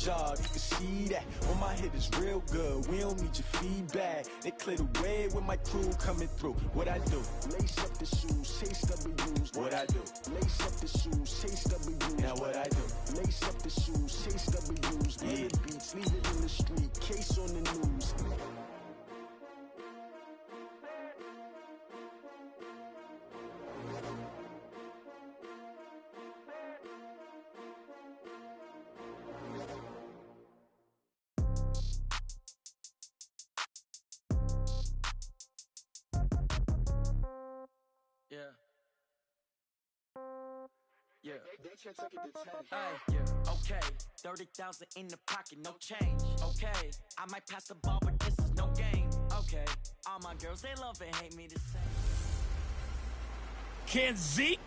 job, you can see that. On my head is real good, we don't need your feedback. They clear the way with my crew coming through. What I do? Lace up the shoes, chase W's. What I do? Lace up the shoes, chase W's. Now what I do? Lace up the shoes, chase W's. Yeah. The beats, leave it in the street, case on the news. Yeah. Okay. 30,000 in the pocket, no change. Okay. I might pass the ball, but this is no game. Okay. All my girls, they love and hate me the same. Can Zeke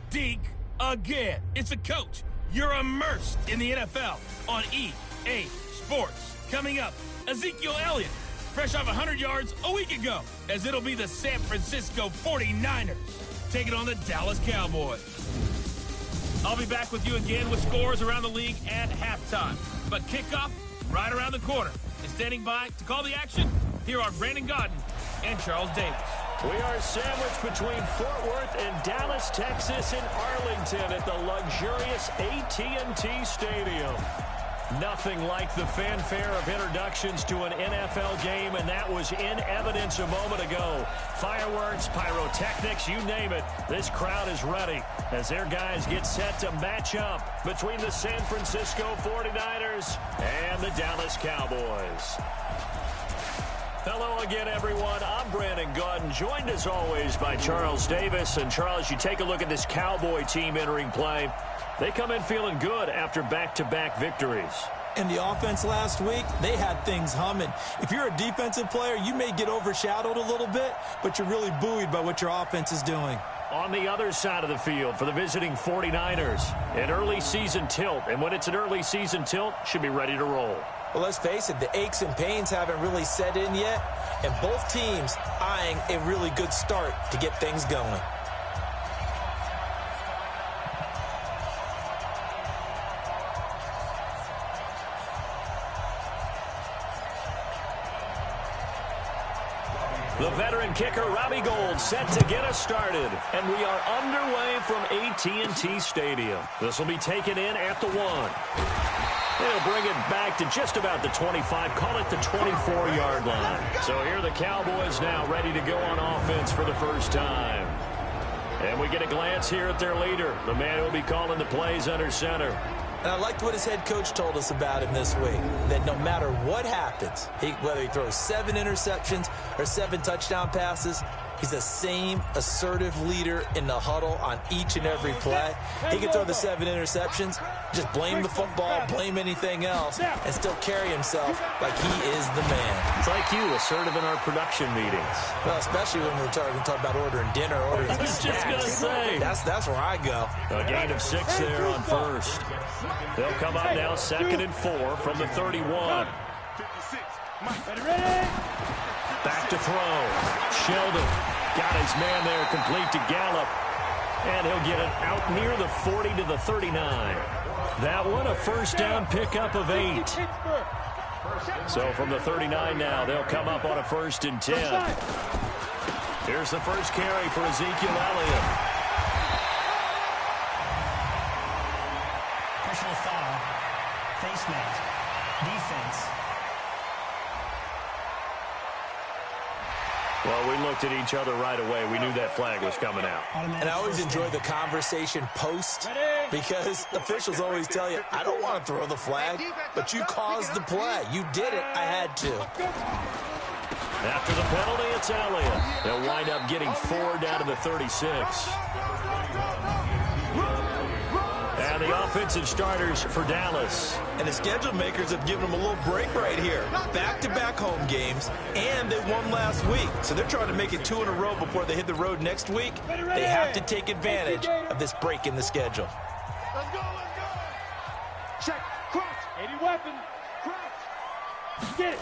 deke again? It's a coach. You're immersed in the NFL on EA Sports. Coming up, Ezekiel Elliott, fresh off 100 yards a week ago, as it'll be the San Francisco 49ers taking on the Dallas Cowboys. I'll be back with you again with scores around the league at halftime. But kickoff right around the corner. And standing by to call the action, here are Brandon Gaudin and Charles Davis. We are sandwiched between Fort Worth and Dallas, Texas, and Arlington at the luxurious AT&T Stadium. Nothing like the fanfare of introductions to an NFL game, and that was in evidence a moment ago. Fireworks, pyrotechnics, you name it. This crowd is ready as their guys get set to match up between the San Francisco 49ers and the Dallas Cowboys. Hello again, everyone. I'm Brandon Gaudin, joined as always by Charles Davis. And Charles, you take a look at this Cowboy team entering play. They come in feeling good after back-to-back victories. And the offense last week, they had things humming. If you're a defensive player, you may get overshadowed a little bit, but you're really buoyed by what your offense is doing. On the other side of the field for the visiting 49ers, an early season tilt. And when it's an early season tilt, should be ready to roll. Well, let's face it, the aches and pains haven't really set in yet, and both teams eyeing a really good start to get things going. The veteran kicker, Robbie Gould, set to get us started. And we are underway from AT&T Stadium. This will be taken in at the 1. They'll bring it back to just about the 25, call it the 24-yard line. So here are the Cowboys now ready to go on offense for the first time. And we get a glance here at their leader, the man who will be calling the plays under center. And I liked what his head coach told us about him this week, that no matter what happens, whether he throws 7 interceptions or 7 touchdown passes, he's the same assertive leader in the huddle on each and every play. He can throw the 7 interceptions, just blame the football, blame anything else, and still carry himself like he is the man. It's like you, assertive in our production meetings. Well, especially when we're talking about ordering dinner, ordering I was just going to say. That's where I go. A gain of 6 there on first. They'll come up now 2nd and 4 from the 31. Back to throw. Sheldon got his man there complete to Gallup. And he'll get it out near the 40 to the 39. That one a first down pickup of 8. So from the 39 now, they'll come up on a 1st and 10. Here's the first carry for Ezekiel Elliott. Personal foul, face mask, defense. Well, we looked at each other right away. We knew that flag was coming out. And I always enjoy the conversation post because officials always tell you, I don't want to throw the flag, but you caused the play. You did it. I had to. After the penalty, it's Elliott. They'll wind up getting 4 down to the 36. And the offensive starters for Dallas. And the schedule makers have given them a little break right here. Back-to-back home games, and they won last week. So they're trying to make it 2 in a row before they hit the road next week. They have to take advantage of this break in the schedule. Let's go, let's go. Check, crouch, 80 weapon, crouch. Get it.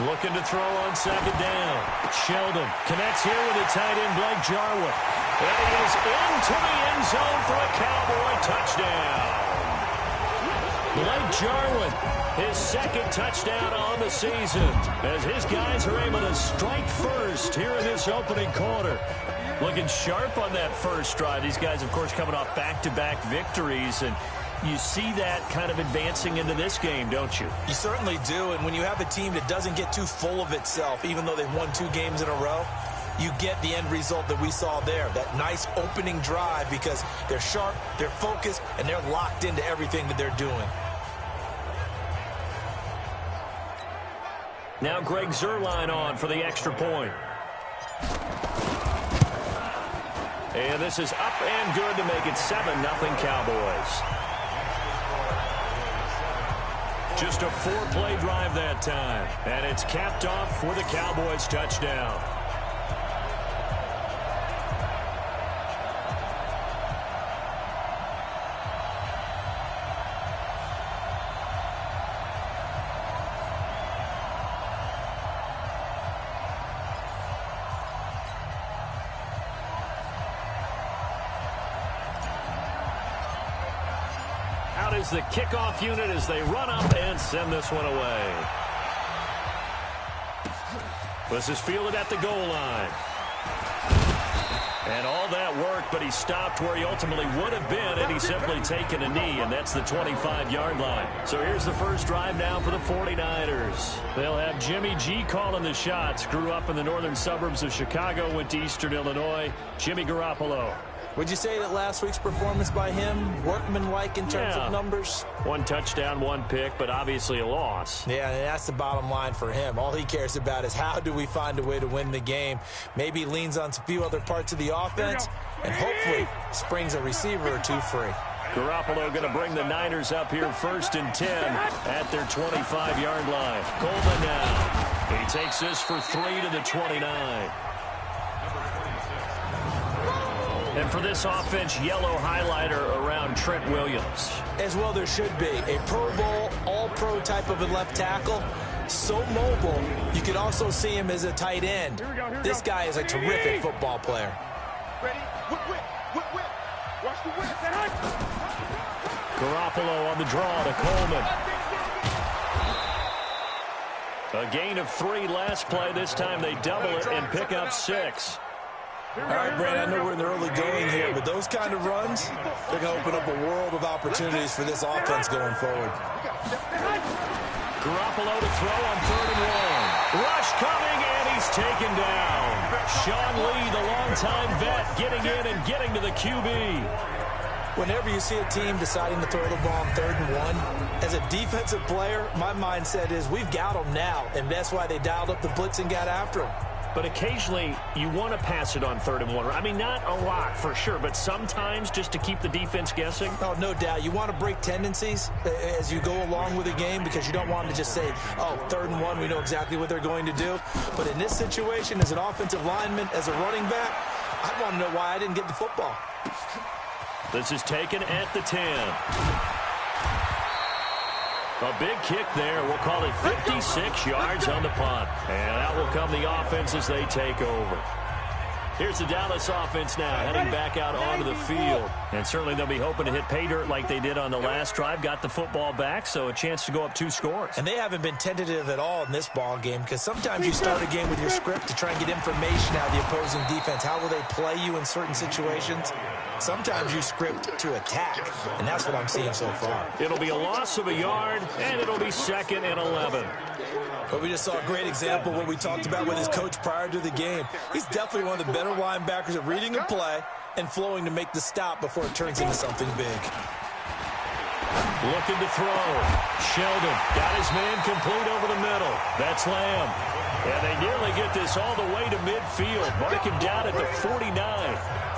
Looking to throw on 2nd down. Sheldon connects here with the tight end, Blake Jarwin. And he is into the end zone for a Cowboy touchdown. Blake Jarwin, his second touchdown on the season, as his guys are able to strike first here in this opening quarter. Looking sharp on that first drive. These guys, of course, coming off back-to-back victories, and you see that kind of advancing into this game, don't you? You certainly do, and when you have a team that doesn't get too full of itself, even though they've won 2 games in a row, you get the end result that we saw there, that nice opening drive, because they're sharp, they're focused, and they're locked into everything that they're doing. Now Greg Zuerlein on for the extra point. And this is up and good to make it 7-0 Cowboys. Just a 4-play drive that time, and it's capped off with a Cowboys touchdown. Out is the kickoff unit as they run up and send this one away. This is fielded at the goal line. And all that worked, but he stopped where he ultimately would have been, and he's simply taken a knee, and that's the 25-yard line. So here's the first drive now for the 49ers. They'll have Jimmy G calling the shots. Grew up in the northern suburbs of Chicago, went to Eastern Illinois. Jimmy Garoppolo. Would you say that last week's performance by him, workmanlike in terms of numbers? 1 touchdown, 1 pick, but obviously a loss. Yeah, and that's the bottom line for him. All he cares about is how do we find a way to win the game. Maybe leans on a few other parts of the offense, and hopefully springs a receiver or 2 free. Garoppolo going to bring the Niners up here 1st and 10 at their 25-yard line. Coleman now. He takes this for 3 to the 29. And for this offense, yellow highlighter around Trent Williams. As well there should be. A Pro Bowl, all-pro type of a left tackle. So mobile, you could also see him as a tight end. This guy is a terrific football player. Ready? Whip. Watch the whip. Garoppolo on the draw to Coleman. A gain of 3 last play. This time they double it and pick up 6. All right, Brandon, I know we're in the early going here, but those kind of runs, they're going to open up a world of opportunities for this offense going forward. Garoppolo to throw on 3rd and 1. Rush coming, and he's taken down. Sean Lee, the longtime vet, getting in and getting to the QB. Whenever you see a team deciding to throw the ball on 3rd and 1, as a defensive player, my mindset is we've got them now, and that's why they dialed up the blitz and got after them. But occasionally, you want to pass it on 3rd and 1. I mean, not a lot for sure, but sometimes just to keep the defense guessing. Oh, no doubt. You want to break tendencies as you go along with a game because you don't want them to just say, oh, 3rd and 1, we know exactly what they're going to do. But in this situation, as an offensive lineman, as a running back, I want to know why I didn't get the football. This is taken at the 10. A big kick there. We'll call it 56 yards on the punt. And out will come the offense as they take over. Here's the Dallas offense now, heading back out onto the field. And certainly they'll be hoping to hit pay dirt like they did on the last drive. Got the football back, so a chance to go up 2 scores. And they haven't been tentative at all in this ball game because sometimes you start a game with your script to try and get information out of the opposing defense. How will they play you in certain situations? Sometimes you script to attack, and that's what I'm seeing so far. It'll be a loss of a yard, and it'll be 2nd and 11. But we just saw a great example of what we talked about with his coach prior to the game. He's definitely one of the better linebackers at reading a play and flowing to make the stop before it turns into something big. Looking to throw. Sheldon got his man complete over the middle. That's Lamb. And they nearly get this all the way to midfield. Mark him down at the 49.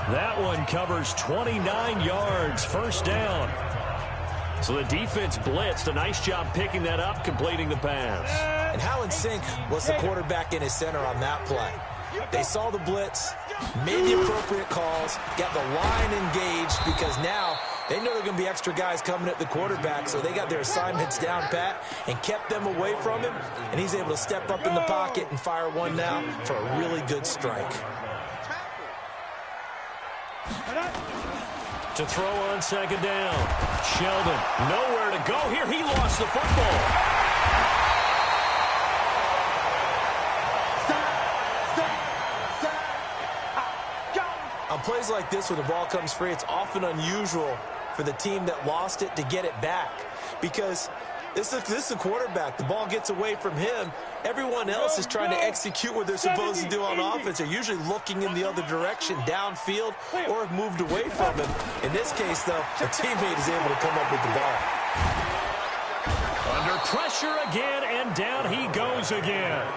That one covers 29 yards. 1st down. So the defense blitzed. A nice job picking that up, completing the pass. And how in sync was the quarterback in his center on that play? They saw the blitz, made the appropriate calls, got the line engaged because now they know there are going to be extra guys coming at the quarterback, so they got their assignments down pat and kept them away from him, and he's able to step up in the pocket and fire one now for a really good strike. To throw on 2nd down. Sheldon, nowhere to go here. He lost the football. On plays like this, when the ball comes free, it's often unusual for the team that lost it to get it back. Because this is a quarterback. The ball gets away from him. Everyone else is trying to execute what they're supposed to do on offense. They're usually looking in the other direction, downfield, or have moved away from him. In this case, though, a teammate is able to come up with the ball. Under pressure again, and down he goes again.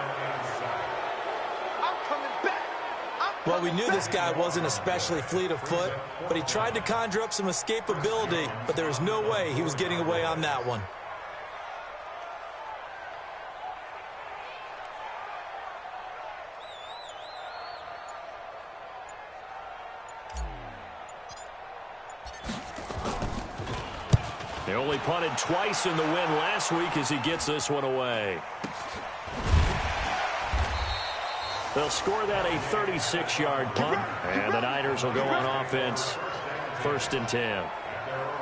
Well, we knew this guy wasn't especially fleet of foot, but he tried to conjure up some escapability, but there was no way he was getting away on that one. They only punted twice in the win last week as he gets this one away. They'll score that a 36-yard punt, and the Niners will go on offense, 1st and 10.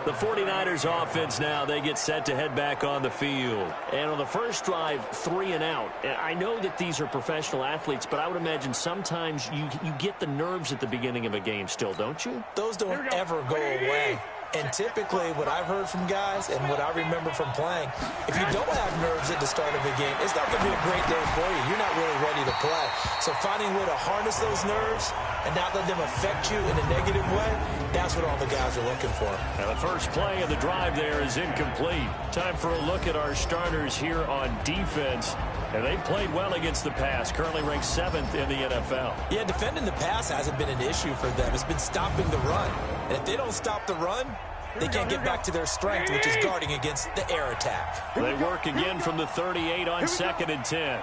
The 49ers offense now, they get set to head back on the field. And on the first drive, 3 and out. I know that these are professional athletes, but I would imagine sometimes you get the nerves at the beginning of a game still, don't you? Those don't ever go away. And typically, what I've heard from guys and what I remember from playing, if you don't have nerves at the start of a game, it's not going to be a great day for you. You're not really ready to play. So finding a way to harness those nerves and not let them affect you in a negative way, that's what all the guys are looking for. And the first play of the drive there is incomplete. Time for a look at our starters here on defense. And they played well against the pass, currently ranked 7th in the NFL. Yeah, defending the pass hasn't been an issue for them. It's been stopping the run. And if they don't stop the run, they can't get back to their strength, which is guarding against the air attack. They work again from the 38 on 2nd and 10.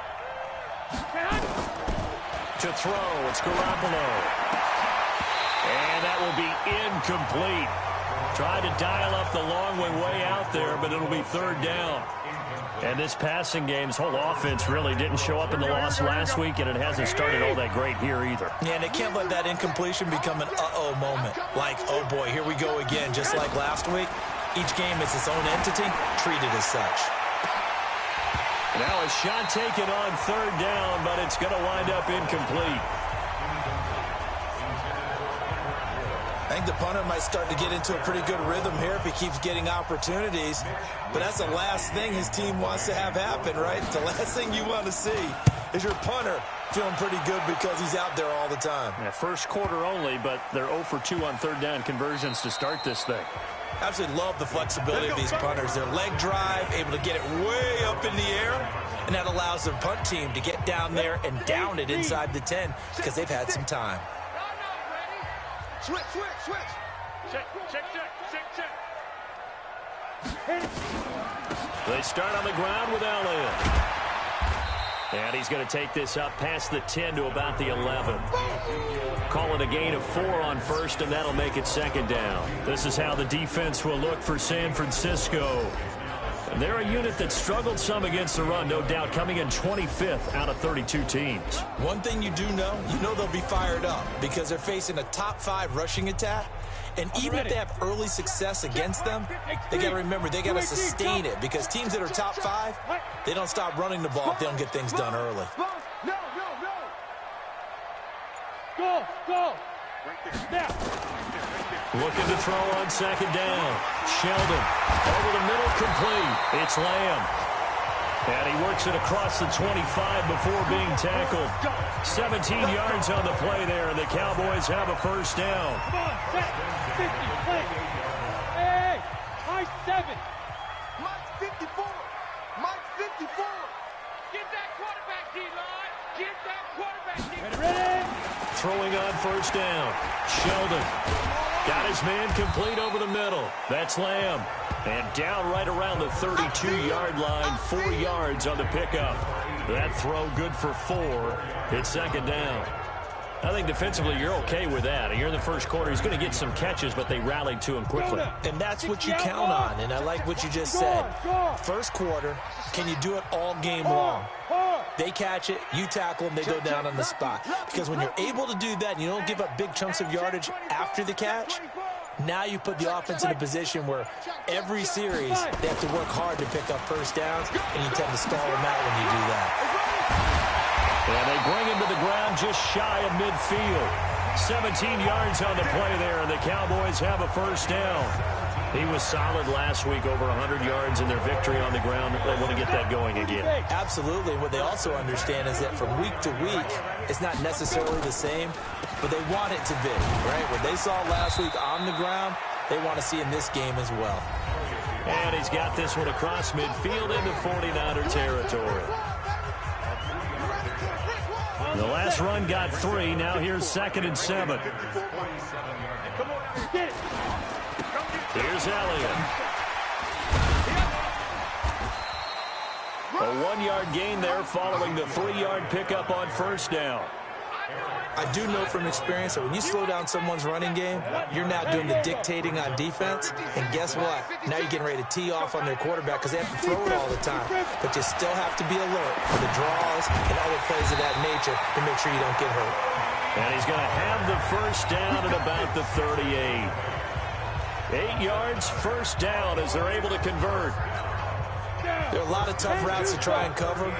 To throw, it's Garoppolo. And that will be incomplete. Tried to dial up the long way out there, but it'll be 3rd down. And this passing game's whole offense really didn't show up in the loss last week, and it hasn't started all that great here either. Yeah, and they can't let that incompletion become an uh-oh moment. Like, oh boy, here we go again, just like last week. Each game is its own entity, treated as such. Now a shot taken on 3rd down, but it's going to wind up incomplete. I think the punter might start to get into a pretty good rhythm here if he keeps getting opportunities. But that's the last thing his team wants to have happen, right? The last thing you want to see is your punter feeling pretty good because he's out there all the time. Yeah, first quarter only, but they're 0 for 2 on 3rd down conversions to start this thing. Absolutely love the flexibility of these punters. Their leg drive, able to get it way up in the air, and that allows the punt team to get down there and down it inside the 10 because they've had some time. Switch. Check. They start on the ground with Elliott. And he's going to take this up past the 10 to about the 11. Call it a gain of 4 on 1st, and that'll make it 2nd down. This is how the defense will look for San Francisco. And they're a unit that struggled some against the run, no doubt, coming in 25th out of 32 teams. One thing you do know, they'll be fired up because they're facing a top 5 rushing attack. And even if they have early success against them, they got to remember they got to sustain it because teams that are top 5, they don't stop running the ball if they don't get things done early. No. Go. Snap. Looking to throw on 2nd down. Sheldon over the middle, complete. It's Lamb. And he works it across the 25 before being tackled. 17 yards on the play there, and the Cowboys have a 1st down. Come on, set. 50, play. Hey, my 7. Mike 54. Get that quarterback, D-line. Get that quarterback, D-line. Ready? Throwing on 1st down. Sheldon got his man complete over the middle. That's Lamb. And down right around the 32-yard line, 4 yards on the pickup. That throw good for 4. It's 2nd down. I think defensively you're okay with that. Here in the first quarter, he's going to get some catches, but they rallied to him quickly. And that's what you count on, and I like what you just said. First quarter, can you do it all game long? They catch it, you tackle them, they go down on the spot. Because when you're able to do that and you don't give up big chunks of yardage after the catch, Now you put the offense in a position where every series they have to work hard to pick up first downs, and you tend to stall them out when you do that. And they bring him to the ground just shy of midfield. 17 yards on the play there, and the Cowboys have a first down. He was solid last week, over 100 yards in their victory on the ground. They want to get that going again. Absolutely. What they also understand is that from week to week, it's not necessarily the same, but they want it to be, right? What they saw last week on the ground, they want to see in this game as well. And he's got this one across midfield into 49er territory. The last run got 3. Now here's 2nd and 7. Here's Elliott. A 1-yard gain there following the 3-yard pickup on first down. I do know from experience that when you slow down someone's running game, you're now doing the dictating on defense. And guess what? Now you're getting ready to tee off on their quarterback because they have to throw it all the time. But you still have to be alert for the draws and other plays of that nature to make sure you don't get hurt. And he's going to have the first down at about the 38. 8 yards, first down as they're able to convert. There are a lot of tough routes to try and cover.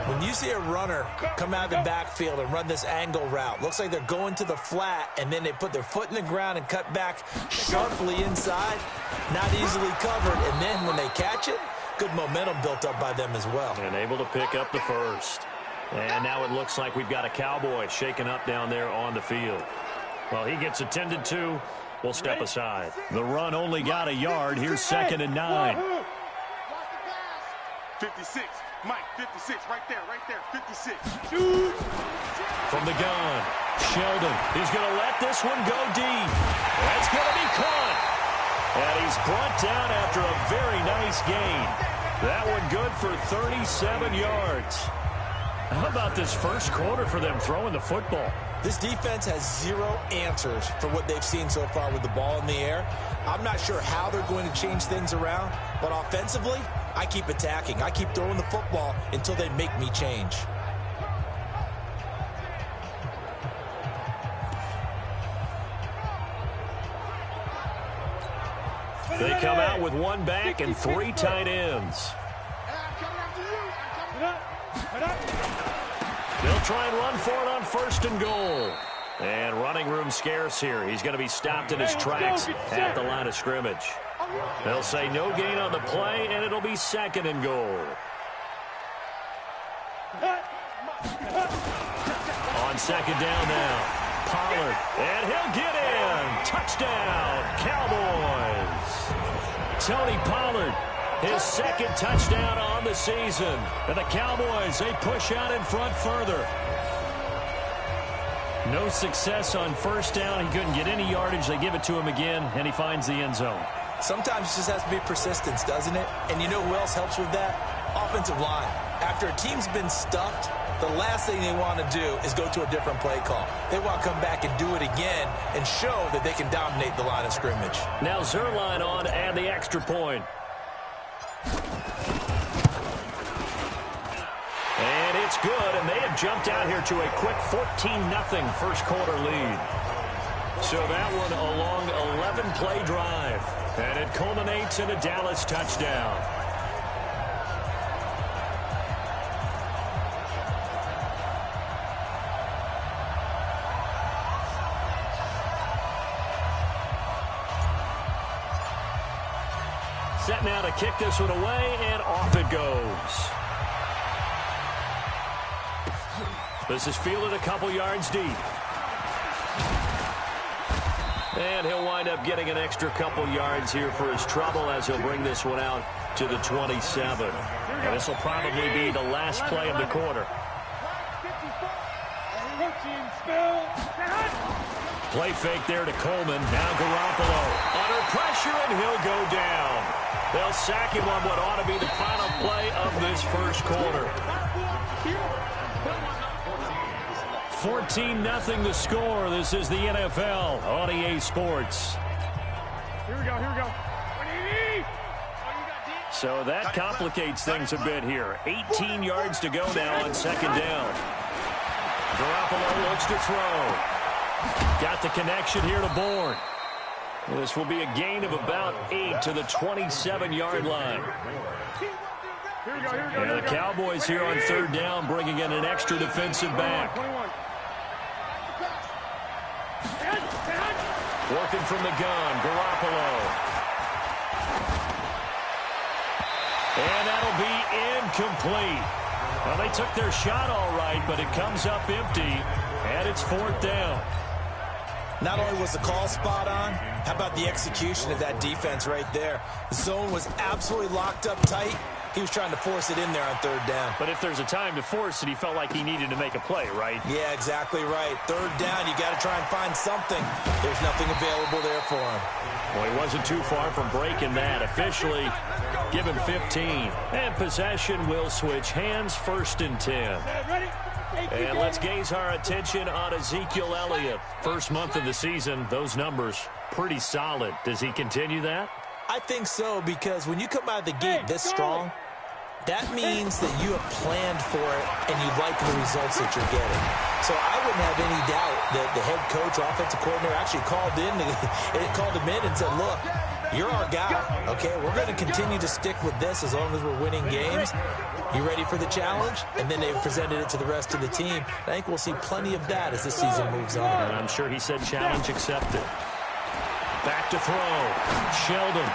When you see a runner come out of the backfield and run this angle route, looks like they're going to the flat, and then they put their foot in the ground and cut back sharply inside, not easily covered. And then when they catch it, good momentum built up by them as well. And able to pick up the first. And now it looks like we've got a Cowboy shaken up down there on the field. Well, he gets attended to. We'll step aside. The run only got a yard. Here's 2nd and 9. 56. Mike, 56. Right there, 56. From the gun, Sheldon is going to let this one go deep. That's going to be caught. And he's brought down after a very nice gain. That one good for 37 yards. How about this first quarter for them throwing the football? This defense has 0 answers for what they've seen so far with the ball in the air. I'm not sure how they're going to change things around, but offensively, I keep attacking. I keep throwing the football until they make me change. They come out with 1 back and 3 tight ends. They'll try and run for it on 1st and goal. And running room scarce here. He's going to be stopped in his tracks at the line of scrimmage. They'll say no gain on the play, and it'll be 2nd and goal. On 2nd down now, Pollard, and he'll get in. Touchdown, Cowboys. Tony Pollard, his 2nd touchdown on the season. And the Cowboys, they push out in front further. No success on first down. He couldn't get any yardage. They give it to him again, and he finds the end zone. Sometimes it just has to be persistence, doesn't it? And you know who else helps with that? Offensive line. After a team's been stuffed, the last thing they want to do is go to a different play call. They want to come back and do it again and show that they can dominate the line of scrimmage. Now Zerline on to add the extra point. And it's good, and they have jumped out here to a quick 14-0 first quarter lead. So that one a long 11-play drive, and it culminates in a Dallas touchdown. Set now to kick this one away, and off it goes. This is fielded a couple yards deep. And he'll wind up getting an extra couple yards here for his trouble as he'll bring this one out to the 27. And this will probably be the last play of the quarter. Play fake there to Coleman. Now Garoppolo under pressure, and he'll go down. They'll sack him on what ought to be the final play of this first quarter. 14-0 the score. This is the NFL on EA Sports. Here we go. So that complicates things a bit here. 18 yards to go now on second down. Garoppolo looks to throw. Got the connection here to Bourne. This will be a gain of about 8 to the 27-yard line. And the Cowboys here on third down, bringing in an extra defensive back. Working from the gun, Garoppolo. And that'll be incomplete. Well, they took their shot all right, but it comes up empty, and it's fourth down. Not only was the call spot on, how about the execution of that defense right there? The zone was absolutely locked up tight. He was trying to force it in there on third down. But if there's a time to force it, he felt like he needed to make a play, right? Yeah, exactly right. Third down, you got to try and find something. There's nothing available there for him. Well, he wasn't too far from breaking that. Officially, give him 15. And possession will switch hands, 1st and 10. And let's gaze our attention on Ezekiel Elliott. First month of the season, those numbers pretty solid. Does he continue that? I think so, because when you come out of the gate this strong, that means that you have planned for it and you like the results that you're getting. So I wouldn't have any doubt that the head coach or offensive coordinator actually called him in and said, look, you're our guy, okay? We're going to continue to stick with this as long as we're winning games. You ready for the challenge? And then they presented it to the rest of the team. I think we'll see plenty of that as this season moves on. And I'm sure he said challenge accepted. Back to throw. Sheldon.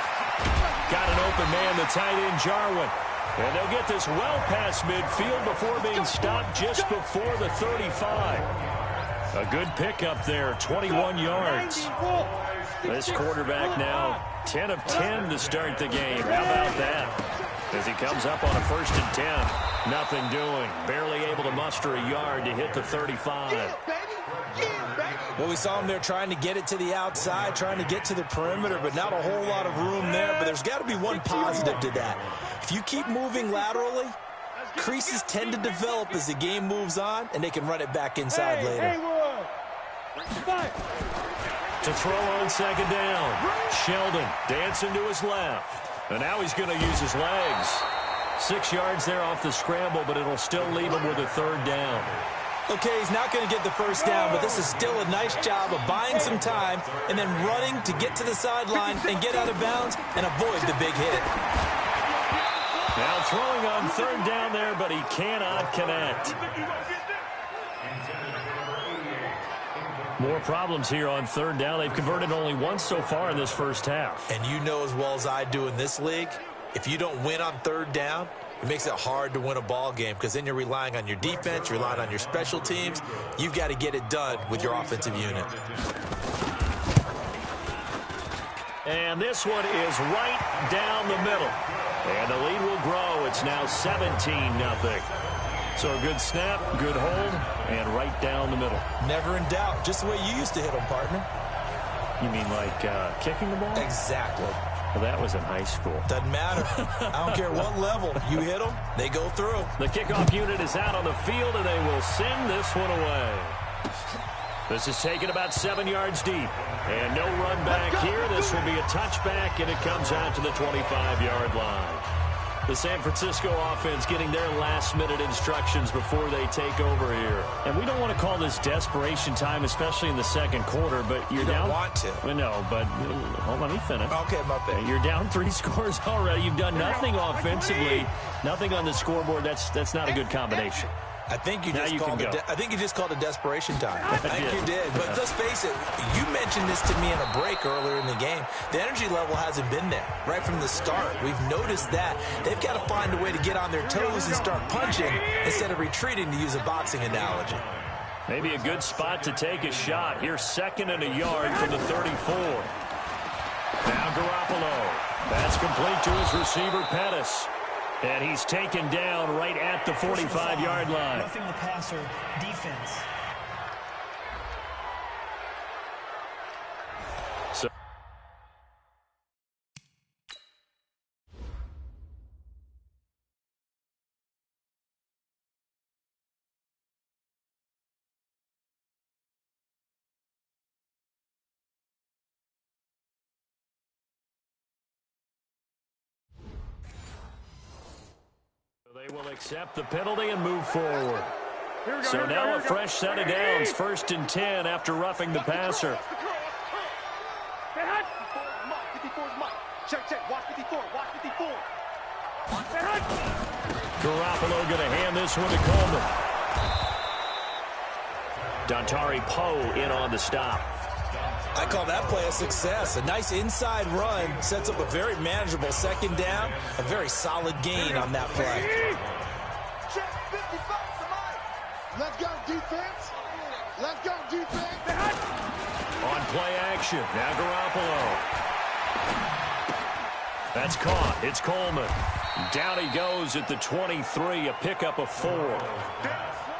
Got an open man, the tight end, Jarwin. And they'll get this well past midfield before being stopped just before the 35. A good pickup there, 21 yards. This quarterback now 10 of 10 to start the game. How about that? As he comes up on a 1st and 10. Nothing doing. Barely able to muster a yard to hit the 35. Well, we saw him there trying to get it to the outside, trying to get to the perimeter, but not a whole lot of room there. But there's got to be one positive to that. If you keep moving laterally, creases tend to develop as the game moves on, and they can run it back inside later. To throw on 2nd down. Sheldon dancing to his left. And now he's going to use his legs. 6 yards there off the scramble, but it'll still leave him with a 3rd down. Okay, he's not going to get the first down, but this is still a nice job of buying some time and then running to get to the sideline and get out of bounds and avoid the big hit. Now throwing on 3rd down there, but he cannot connect. More problems here on 3rd down. They've converted only once so far in this first half. And you know as well as I do in this league, if you don't win on 3rd down, it makes it hard to win a ball game because then you're relying on your defense, you're relying on your special teams. You've got to get it done with your offensive unit. And this one is right down the middle. And the lead will grow. It's now 17-0. So a good snap, good hold, and right down the middle. Never in doubt. Just the way you used to hit them, partner. You mean like kicking the ball? Exactly. Well, that was in high school. Doesn't matter. I don't care what level. You hit them, they go through. The kickoff unit is out on the field, and they will send this one away. This is taken about 7 yards deep. And no run back here. This will be a touchback, and it comes out to the 25-yard line. The San Francisco offense getting their last-minute instructions before they take over here. And we don't want to call this desperation time, especially in the second quarter, but you're down. You don't want to. No, but hold on, let me finish. Okay, my bad. You're down 3 scores already. You've done nothing offensively, nothing on the scoreboard. That's not a good combination. I think you just called it desperation time. I think you did. But let's face it, you mentioned this to me in a break earlier in the game. The energy level hasn't been there right from the start. We've noticed that. They've got to find a way to get on their toes and start punching instead of retreating, to use a boxing analogy. Maybe a good spot to take a shot. Here's 2nd and a yard from the 34. Now Garoppolo. That's complete to his receiver, Pettis. And he's taken down right at the 45-yard line. Roughing the passer, defense. So they will accept the penalty and move forward. So now a fresh set of downs, 1st and 10 after roughing the passer. Garoppolo going to hand this one to Coleman. Dontari Poe in on the stop. I call that play a success. A nice inside run sets up a very manageable second down. A very solid gain on that play. Let's go, defense. Let's go, defense. On play action. Now Garoppolo. That's caught. It's Coleman. Down he goes at the 23, a pickup of 4.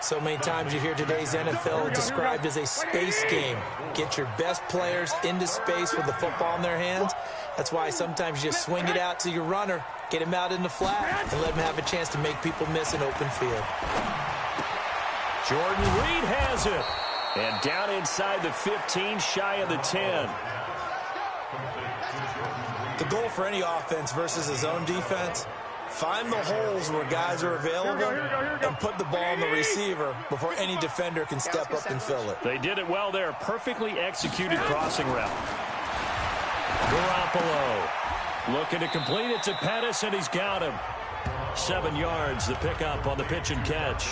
So many times you hear today's NFL described as a space game. Get your best players into space with the football in their hands. That's why sometimes you just swing it out to your runner, get him out in the flat, and let him have a chance to make people miss an open field. Jordan Reed has it. And down inside the 15, shy of the 10. The goal for any offense versus a zone defense, find the holes where guys are available and put the ball on the receiver before any defender can step up and fill it. They did it well there. Perfectly executed crossing route. Garoppolo looking to complete it to Pettis, and he's got him. 7 yards, the pickup on the pitch and catch.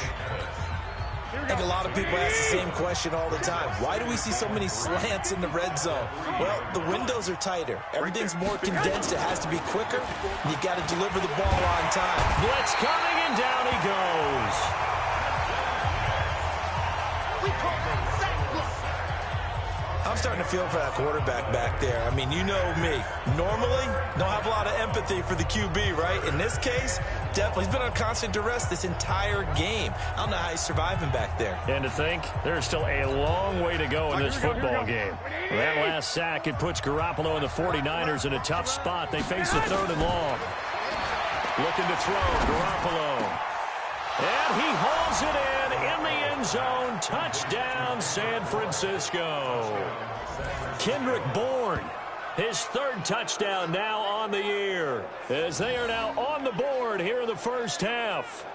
I think a lot of people ask the same question all the time. Why do we see so many slants in the red zone? Well, the windows are tighter. Everything's more condensed. It has to be quicker. And you got to deliver the ball on time. Blitz coming, and down he goes. I'm starting to feel for that quarterback back there. I mean, you know me. Normally, don't have a lot of empathy for the QB, right? In this case, definitely. He's been on constant duress this entire game. I don't know how he's surviving back there. And to think, there's still a long way to go in this football game. That last sack, it puts Garoppolo and the 49ers in a tough spot. They face a 3rd and long. Looking to throw, Garoppolo. And he hauls it in the end zone. Touchdown, San Francisco. Kendrick Bourne, his 3rd touchdown now on the year, as they are now on the board here in the first half.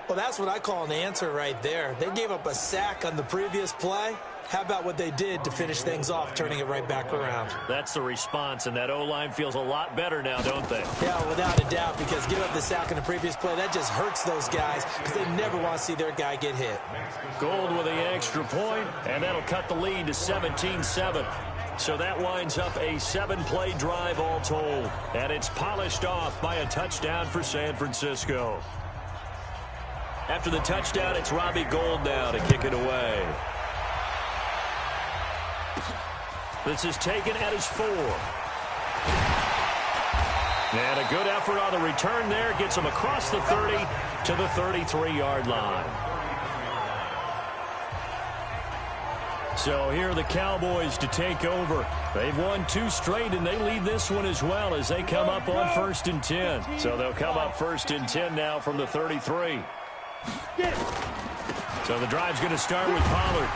Well, that's what I call an answer right there. They gave up a sack on the previous play. How about what they did to finish things off, turning it right back around? That's the response, and that O-line feels a lot better now, don't they? Yeah, without a doubt, because giving up the sack on the previous play, that just hurts those guys because they never want to see their guy get hit. Gould with the extra point, and that'll cut the lead to 17-7. So that winds up a 7-play drive all told, and it's polished off by a touchdown for San Francisco. After the touchdown, it's Robbie Gould now to kick it away. This is taken at his 4. And a good effort on the return there. Gets him across the 30 to the 33-yard line. So here are the Cowboys to take over. They've won 2 straight, and they lead this one as well as they come up on 1st and 10. So they'll come up 1st and 10 now from the 33. So the drive's going to start with Pollard.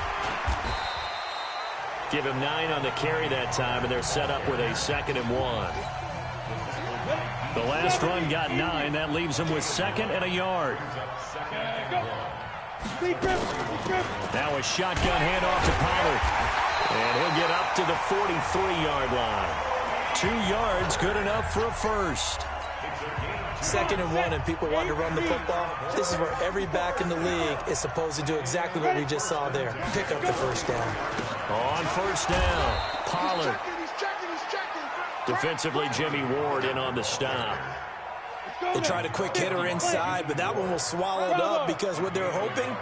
Give him 9 on the carry that time, and they're set up with a 2nd and 1. The last run got 9. That leaves him with 2nd and a yard. Now a shotgun handoff to Pollard. And he'll get up to the 43-yard line. 2 yards, good enough for a first. 2nd and 1, and people want to run the football. This is where every back in the league is supposed to do exactly what we just saw there. Pick up the first down. On 1st down, Pollard. Defensively, Jimmy Ward in on the stop. They tried a quick hitter inside, but that one was swallowed up because what they're hoping,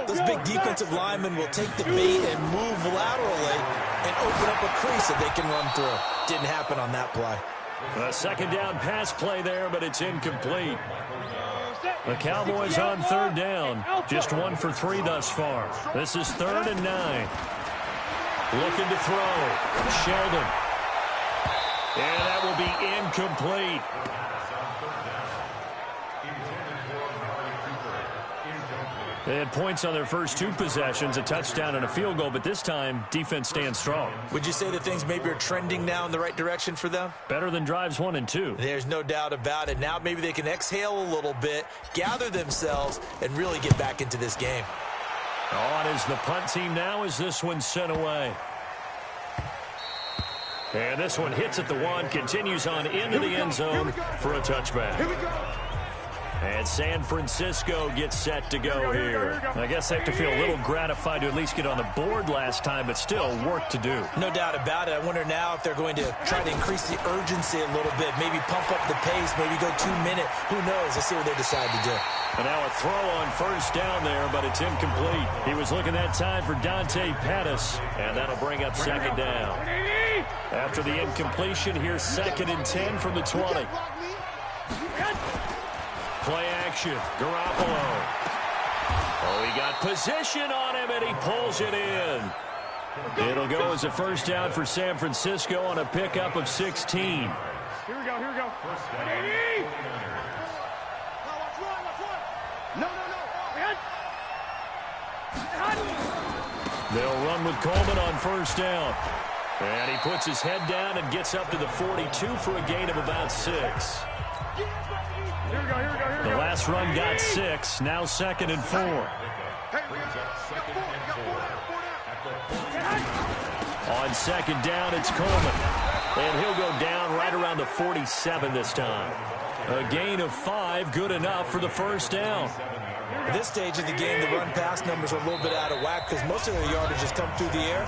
those big defensive linemen will take the bait and move laterally and open up a crease that they can run through. Didn't happen on that play. A 2nd down pass play there, but it's incomplete. The Cowboys on 3rd down. Just 1 for 3 thus far. This is 3rd and 9. Looking to throw. Sheldon. And that will be incomplete. They had points on their first 2 possessions, a touchdown and a field goal, but this time, defense stands strong. Would you say that things maybe are trending now in the right direction for them? Better than drives 1 and 2. There's no doubt about it. Now maybe they can exhale a little bit, gather themselves, and really get back into this game. On is the punt team now as this one's sent away. And this one hits at the 1, continues on into the end zone for a touchback. And San Francisco gets set to go here. I guess they have to feel a little gratified to at least get on the board last time, but still work to do. No doubt about it. I wonder now if they're going to try to increase the urgency a little bit, maybe pump up the pace, maybe go 2 minute. Who knows? Let's see what they decide to do. And now a throw on first down there, but it's incomplete. He was looking that time for Dante Pettis, and that'll bring up second down. After the incompletion, here's 2nd and 10 from the 20. Play action, Garoppolo. Oh, he got position on him, and he pulls it in. It'll go as a first down for San Francisco on a pickup of 16. Here we go. No. They'll run with Coleman on first down. And he puts his head down and gets up to the 42 for a gain of about 6. Here we go. The last run got 6. Now 2nd and 4. On 2nd down, it's Coleman. And he'll go down right around the 47 this time. A gain of 5, good enough for the first down. At this stage of the game, the run-pass numbers are a little bit out of whack because most of their yardage has come through the air.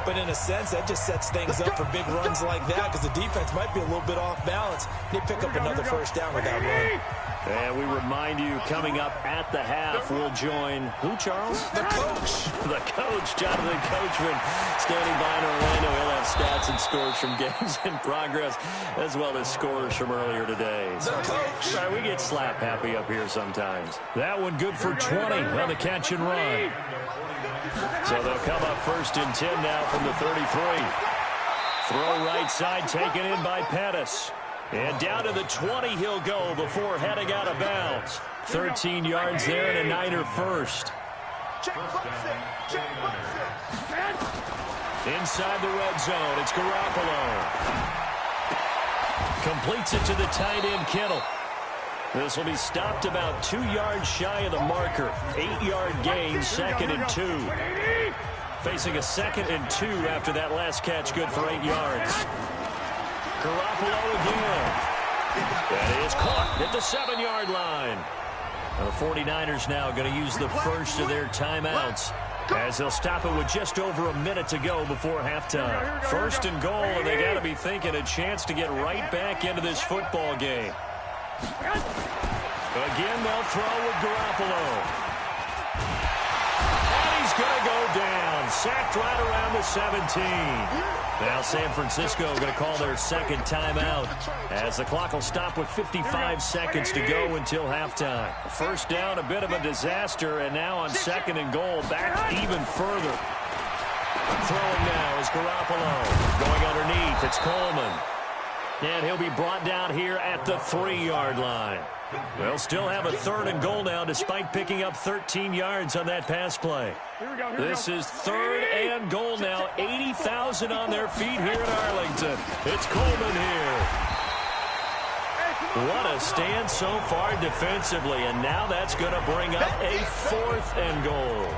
But in a sense, that just sets things up for big runs like that because the defense might be a little bit off balance. They pick up another first down with that run. And we remind you, coming up at the half, we'll join who, Charles? The coach. The coach, Jonathan Coachman, standing by in Orlando. He'll have stats and scores from games in progress, as well as scores from earlier today. The coach. Sorry, we get slap happy up here sometimes. That one good for 20 on the catch and run. So they'll come up 1st and 10 now from the 33. Throw right side, taken in by Pettis. And down to the 20 he'll go before heading out of bounds. 13 yards there and a Niner first. Inside the red zone, it's Garoppolo. Completes it to the tight end, Kittle. This will be stopped about 2 yards shy of the marker. 8-yard gain, 2nd and 2. Facing a 2nd and 2 after that last catch, good for 8 yards. Garoppolo again. That is caught at the 7-yard line. The 49ers now going to use the first of their timeouts as they'll stop it with just over a minute to go before halftime. 1st and goal, and they got to be thinking a chance to get right back into this football game. Again, they'll throw with Garoppolo. And he's going to go down. Sacked right around the 17. Now San Francisco going to call their 2nd timeout as the clock will stop with 55 seconds to go until halftime. First down, a bit of a disaster, and now on 2nd and goal, back even further. Throwing now is Garoppolo. Going underneath, it's Coleman. And he'll be brought down here at the 3-yard line. They'll still have a 3rd and goal now despite picking up 13 yards on that pass play. This is 3rd and goal now. 80,000 on their feet here at Arlington. It's Coleman here. What a stand so far defensively, and now that's going to bring up a 4th and goal.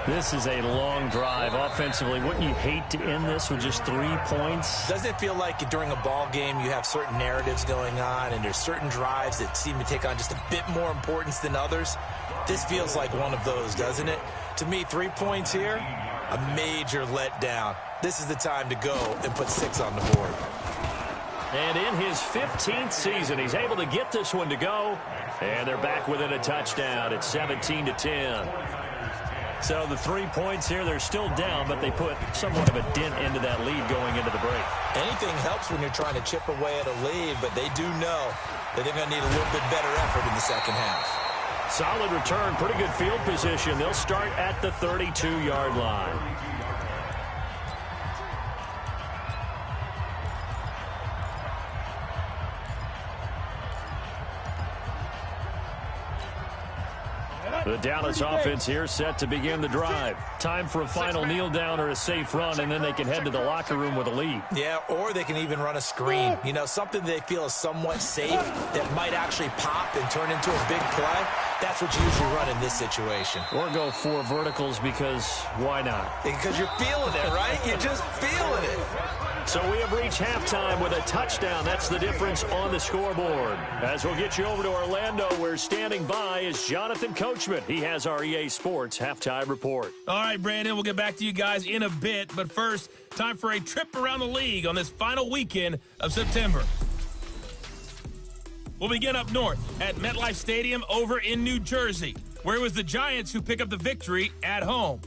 This is a long drive offensively. Wouldn't you hate to end this with just 3 points? Doesn't it feel like during a ball game you have certain narratives going on and there's certain drives that seem to take on just a bit more importance than others? This feels like one of those, doesn't it? To me, 3 points here, a major letdown. This is the time to go and put 6 on the board. And in his 15th season, he's able to get this one to go. And they're back within a touchdown. It's 17-10. So the 3 points here, they're still down, but they put somewhat of a dent into that lead going into the break. Anything helps when you're trying to chip away at a lead, but they do know that they're going to need a little bit better effort in the second half. Solid return, pretty good field position. They'll start at the 32-yard line. The Dallas offense here set to begin the drive. Time for a final kneel down or a safe run, and then they can head to the locker room with a lead. Yeah, or they can even run a screen. You know, something they feel is somewhat safe that might actually pop and turn into a big play. That's what you usually run in this situation. Or go 4 verticals because why not? Because you're feeling it, right? You're just feeling it. So we have reached halftime with a touchdown. That's the difference on the scoreboard. As we'll get you over to Orlando, where standing by is Jonathan Coachman. He has our EA Sports halftime report. All right, Brandon, we'll get back to you guys in a bit. But first, time for a trip around the league on this final weekend of September. We'll begin up north at MetLife Stadium over in New Jersey, where it was the Giants who pick up the victory at home.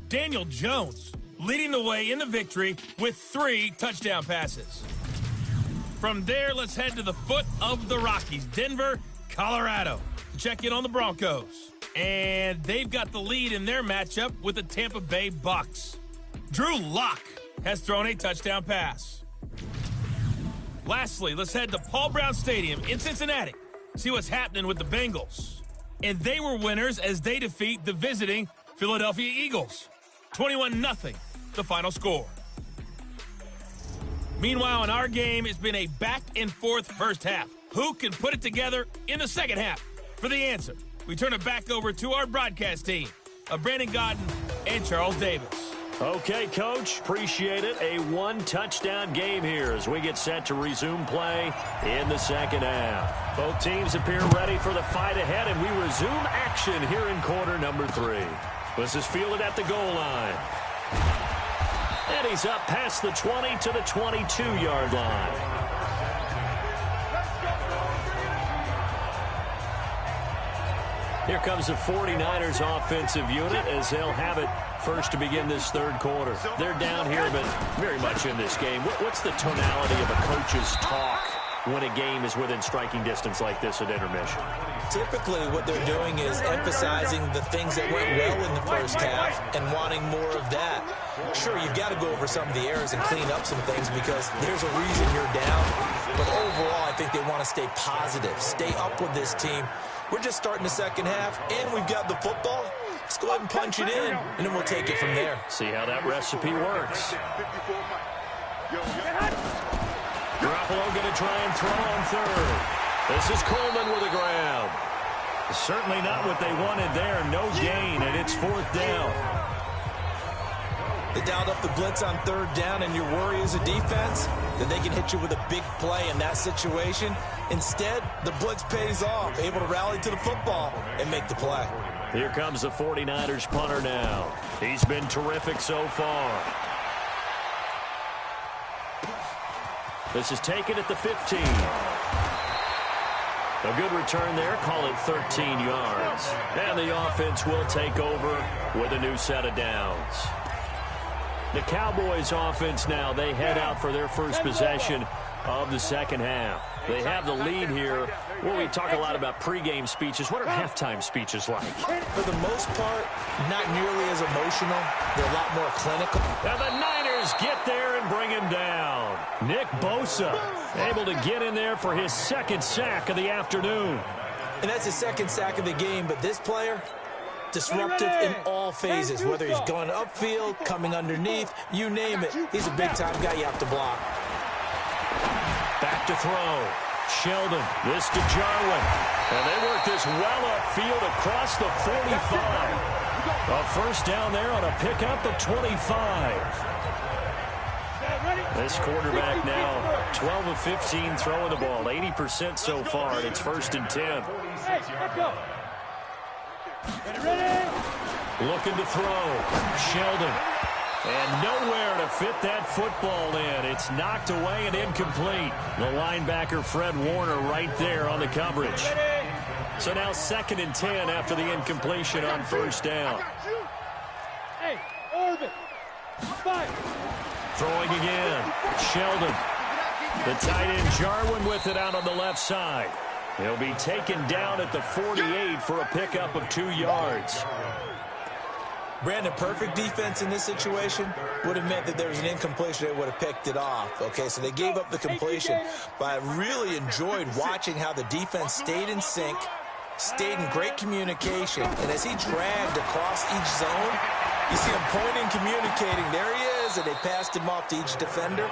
Daniel Jones leading the way in the victory with 3 touchdown passes. From there, let's head to the foot of the Rockies, Denver, Colorado, to check in on the Broncos. And they've got the lead in their matchup with the Tampa Bay Bucks. Drew Lock has thrown a touchdown pass. Lastly, let's head to Paul Brown Stadium in Cincinnati, see what's happening with the Bengals. And they were winners as they defeat the visiting Philadelphia Eagles. 21-0, the final score. Meanwhile, in our game, it's been a back-and-forth first half. Who can put it together in the second half? For the answer, we turn it back over to our broadcast team of Brandon Godden and Charles Davis. Okay, Coach, appreciate it. A 1-touchdown game here as we get set to resume play in the second half. Both teams appear ready for the fight ahead, and we resume action here in quarter number 3. This is fielded at the goal line. And he's up past the 20 to the 22-yard line. Here comes the 49ers offensive unit as they'll have it first to begin this third quarter. They're down here, but very much in this game. What's the tonality of a coach's talk when a game is within striking distance like this at intermission? Typically, what they're doing is emphasizing the things that went well in the first half and wanting more of that. Sure, you've got to go over some of the errors and clean up some things because there's a reason you're down. But overall, I think they want to stay positive, stay up with this team. We're just starting the second half, and we've got the football. Let's go ahead and punch it in, and then we'll take it from there. See how that recipe works. Garoppolo going to try and throw on third. This is Coleman with the grab. Certainly not what they wanted there. No gain, and it's 4th down. They dialed up the blitz on 3rd down, and your worry as a defense that they can hit you with a big play in that situation. Instead, the blitz pays off, able to rally to the football and make the play. Here comes the 49ers punter now. He's been terrific so far. This is taken at the 15. A good return there, call it 13 yards. And the offense will take over with a new set of downs. The Cowboys offense now, they head out for their first possession of the second half. They have the lead here. Well, we talk a lot about pregame speeches. What are halftime speeches like? For the most part, not nearly as emotional. They're a lot more clinical. And the Niners get there and bring him down. Nick Bosa able to get in there for his 2nd sack of the afternoon. And that's his 2nd sack of the game, but this player, disruptive in all phases, whether he's going upfield, coming underneath, you name it. He's a big-time guy you have to block. Back to throw. Sheldon, this to Jarwin. And they work this well upfield across the 45. A first down there on a pickup of 25. This quarterback now 12 of 15 throwing the ball, 80% so far, and it's 1st and 10. Looking to throw. Sheldon. And nowhere to fit that football in. It's knocked away and incomplete. The linebacker, Fred Warner, right there on the coverage. So now 2nd and 10 after the incompletion on 1st down. Throwing again. Sheldon. The tight end Jarwin with it out on the left side. He'll be taken down at the 48 for a pickup of 2 yards. Brandon, perfect defense in this situation would have meant that there was an incompletion. They would have picked it off. Okay, so they gave up the completion. But I really enjoyed watching how the defense stayed in sync, stayed in great communication. And as he dragged across each zone, you see him pointing, communicating. There he is, and they passed him off to each defender.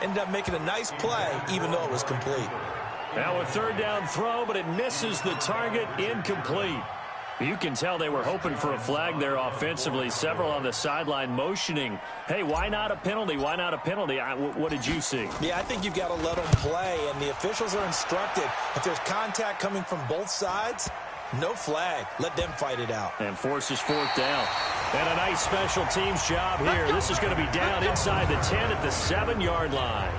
Ended up making a nice play, even though it was complete. Now a 3rd down throw, but it misses the target, incomplete. You can tell they were hoping for a flag there offensively. Several on the sideline motioning, hey, why not a penalty? Why not a penalty? What did you see? Yeah, I think you've got to let them play, and the officials are instructed. If there's contact coming from both sides, no flag. Let them fight it out. And forces fourth down. And a nice special teams job here. This is going to be down inside the 10 at the 7-yard line.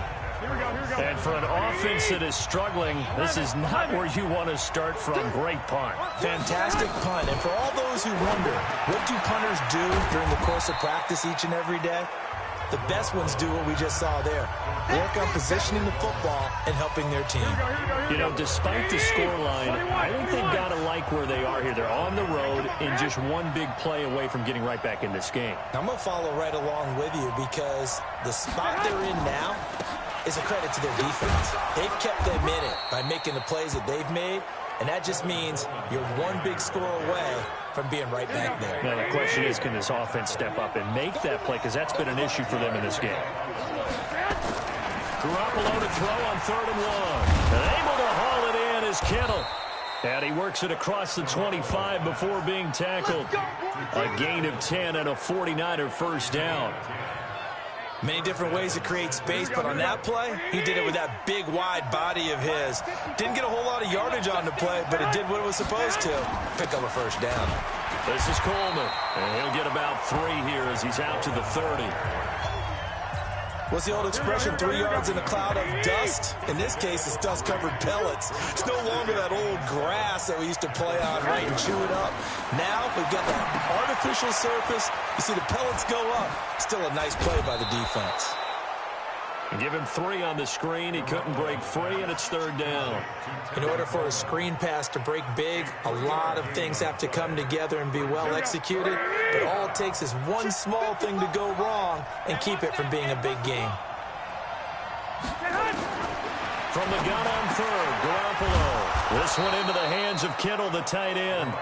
And for an offense that is struggling, this is not where you want to start from. Great punt. Fantastic punt. And for all those who wonder, what do punters do during the course of practice each and every day? The best ones do what we just saw there. Work on positioning the football and helping their team. You know, despite the scoreline, I think they've got to like where they are here. They're on the road and just one big play away from getting right back in this game. I'm going to follow right along with you because the spot they're in now is a credit to their defense. They've kept them in it by making the plays that they've made, and that just means you're one big score away from being right back there. Now, the question is, can this offense step up and make that play? Because that's been an issue for them in this game. Garoppolo to throw on 3rd and 1. And able to haul it in is Kittle. And he works it across the 25 before being tackled. A gain of 10 and a 49er first down. Many different ways to create space, but on that play, he did it with that big, wide body of his. Didn't get a whole lot of yardage on the play, but it did what it was supposed to. Pick up a first down. This is Coleman, and he'll get about 3 here as he's out to the 30. What's the old expression, 3 yards in a cloud of dust? In this case, it's dust-covered pellets. It's no longer that old grass that we used to play on, right, and chew it up. Now we've got that artificial surface. You see the pellets go up. Still a nice play by the defense. Give him 3 on the screen. He couldn't break free, and it's 3rd down. In order for a screen pass to break big, a lot of things have to come together and be well executed. But all it takes is one small thing to go wrong and keep it from being a big game. From the gun on 3rd, Garoppolo. This one into the hands of Kittle, the tight end.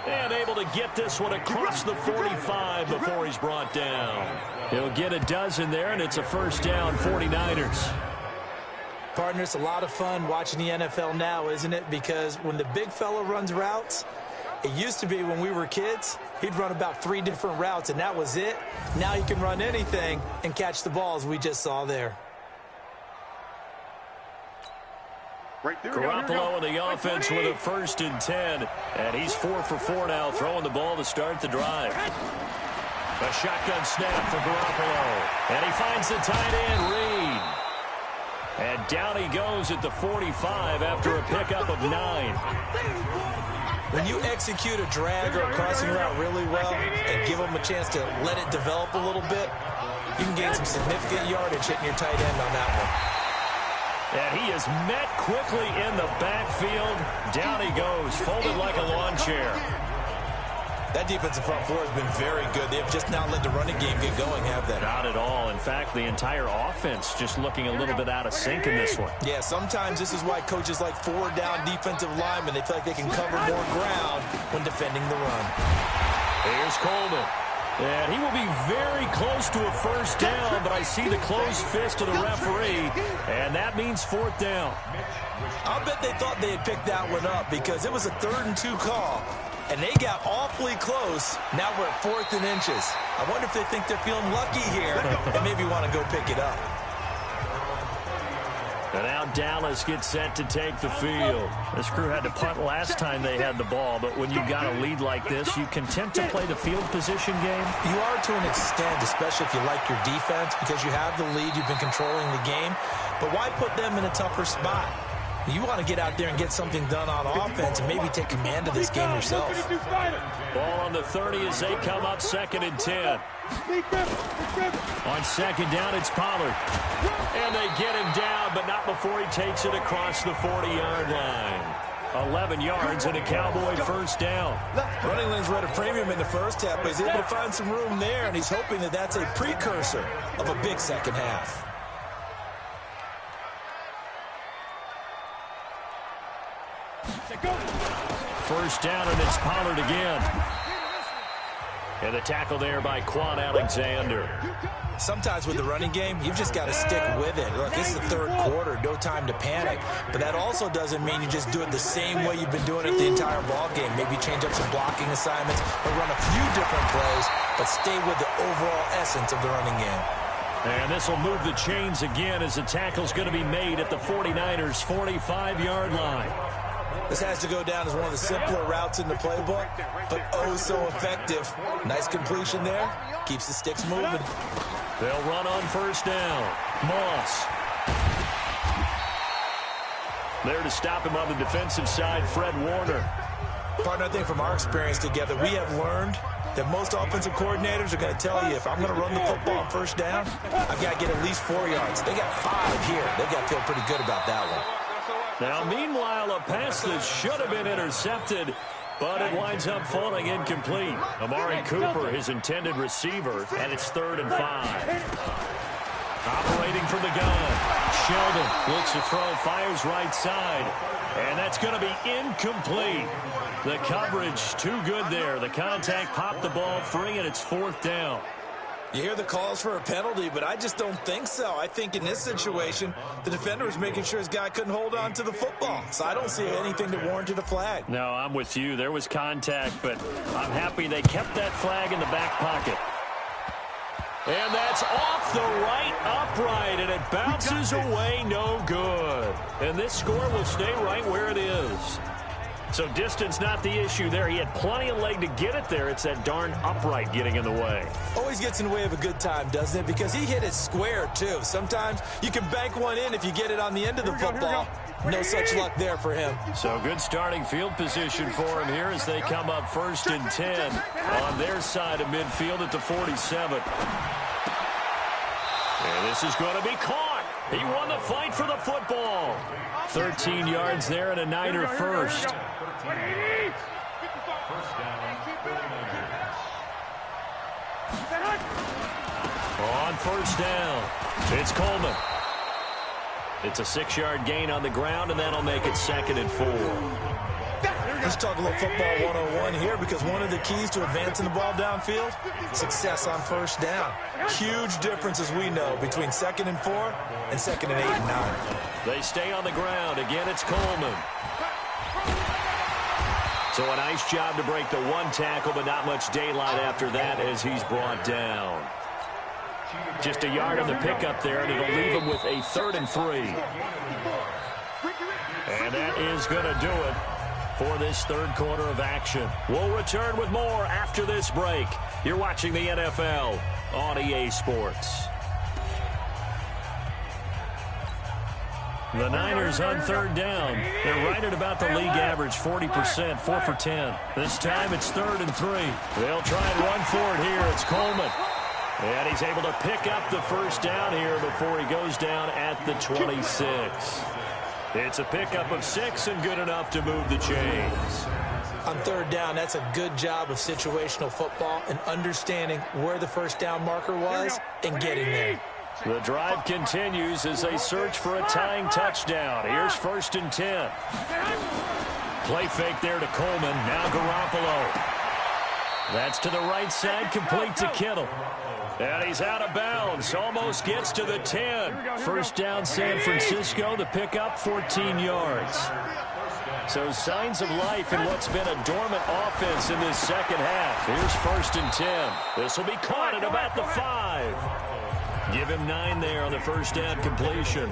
And able to get this one across the 45 before he's brought down. He'll get a dozen there, and it's a first down, 49ers. Partner, it's a lot of fun watching the NFL now, isn't it? Because when the big fella runs routes, it used to be when we were kids, he'd run about 3 different routes, and that was it. Now he can run anything and catch the balls we just saw there. Garoppolo in the offense with a 1st and 10. And he's 4 for 4 now, throwing the ball to start the drive. A shotgun snap for Garoppolo. And he finds the tight end, Reed. And down he goes at the 45 after a pickup of 9. When you execute a drag or a crossing route really well and give them a chance to let it develop a little bit, you can gain some significant yardage hitting your tight end on that one. And he is met quickly in the backfield. Down he goes, folded like a lawn chair. That defensive front four has been very good. They've just not let the running game get going, have they? Not at all. In fact, the entire offense just looking a little bit out of sync in this one. Yeah, sometimes this is why coaches like 4-down defensive linemen, they feel like they can cover more ground when defending the run. Here's Coleman. And he will be very close to a first down, but I see the closed fist of the referee, and that means 4th down. I'll bet they thought they had picked that one up because it was a 3rd and 2 call, and they got awfully close. Now we're at 4th and inches. I wonder if they think they're feeling lucky here and maybe want to go pick it up. And now Dallas gets set to take the field. This crew had to punt last time they had the ball, but when you got a lead like this, you content to play the field position game? You are to an extent, especially if you like your defense, because you have the lead, you've been controlling the game. But why put them in a tougher spot? You want to get out there and get something done on offense and maybe take command of this game yourself. Ball on the 30 as they come up 2nd and 10. On 2nd down, it's Pollard. And they get him down, but not before he takes it across the 40-yard line. 11 yards and a Cowboy first down. Running lanes were at a premium in the first half, but he's able to find some room there, and he's hoping that that's a precursor of a big second half. First down, and it's Pollard again. And the tackle there by Quan Alexander. Sometimes with the running game, you've just got to stick with it. Look, this is the third quarter, no time to panic. But that also doesn't mean you just do it the same way you've been doing it the entire ball game. Maybe change up some blocking assignments or run a few different plays, but stay with the overall essence of the running game. And this will move the chains again as the tackle's going to be made at the 49ers' 45-yard line. This has to go down as one of the simpler routes in the playbook, but oh so effective. Nice completion there. Keeps the sticks moving. They'll run on first down. Moss. There to stop him on the defensive side, Fred Warner. Partner, I think from our experience together, we have learned that most offensive coordinators are going to tell you, if I'm going to run the football on first down, I've got to get at least 4 yards. They got 5 here. They've got to feel pretty good about that one. Now, meanwhile, a pass that should have been intercepted, but it winds up falling incomplete. Amari Cooper, his intended receiver, and it's 3rd and 5. Operating from the gun. Sheldon looks to throw, fires right side, and that's going to be incomplete. The coverage too good there. The contact popped the ball free, and it's 4th down. You hear the calls for a penalty, but I just don't think so. I think in this situation, the defender was making sure his guy couldn't hold on to the football. So I don't see anything that warranted a flag. No, I'm with you. There was contact, but I'm happy they kept that flag in the back pocket. And that's off the right upright, and it bounces away no good. And this score will stay right where it is. So distance not the issue there. He had plenty of leg to get it there. It's that darn upright getting in the way. Always gets in the way of a good time, doesn't it? Because he hit it square, too. Sometimes you can bank one in if you get it on the end of the football. No such luck there for him. So good starting field position for him here as they come up 1st and 10 on their side of midfield at the 47. And this is going to be caught. He won the fight for the football. 13 yards there and a Niner first. On first down, it's Coleman. It's a 6-yard gain on the ground, and that'll make it 2nd and 4. Let's talk a little football 101 here, because one of the keys to advancing the ball downfield, success on first down. Huge difference, as we know, between 2nd and 4 and 2nd and 8 and 9. They stay on the ground. Again, it's Coleman. So a nice job to break the one tackle, but not much daylight after that as he's brought down. Just a yard on the pickup there, and it'll leave him with a 3rd and 3. And that is going to do it for this third quarter of action. We'll return with more after this break. You're watching the NFL on EA Sports. The Niners on 3rd down. They're right at about the league average, 40%, 4 for 10. This time it's 3rd and 3. They'll try and run for it here. It's Coleman. And he's able to pick up the first down here before he goes down at the 26. It's a pickup of 6 and good enough to move the chains. On 3rd down, that's a good job of situational football and understanding where the first down marker was and getting there. The drive continues as they search for a tying touchdown. Here's 1st and 10. Play fake there to Coleman. Now Garoppolo. That's to the right side, complete to Kittle. And he's out of bounds. Almost gets to the 10. First down San Francisco. The pickup, 14 yards. So signs of life in what's been a dormant offense in this second half. Here's 1st and 10. This will be caught at about the 5. Give him 9 there on the first down completion.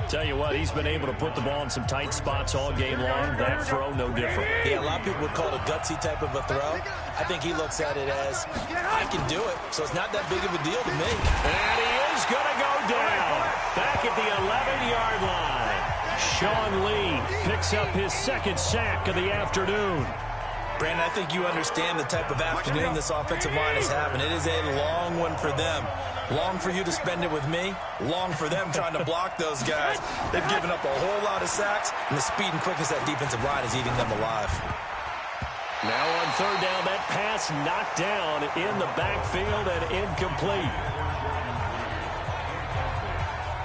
Tell you what, he's been able to put the ball in some tight spots all game long. That throw, no different. Yeah, a lot of people would call it a gutsy type of a throw. I think he looks at it as, I can do it, so it's not that big of a deal to me. And he is going to go down. Back at the 11-yard line. Sean Lee picks up his 2nd sack of the afternoon. Brandon, I think you understand the type of afternoon this offensive line is having. It is a long one for them. Long for you to spend it with me. Long for them trying to block those guys. They've given up a whole lot of sacks, and the speed and quickness of that defensive line is eating them alive. Now on 3rd down, that pass knocked down in the backfield and incomplete.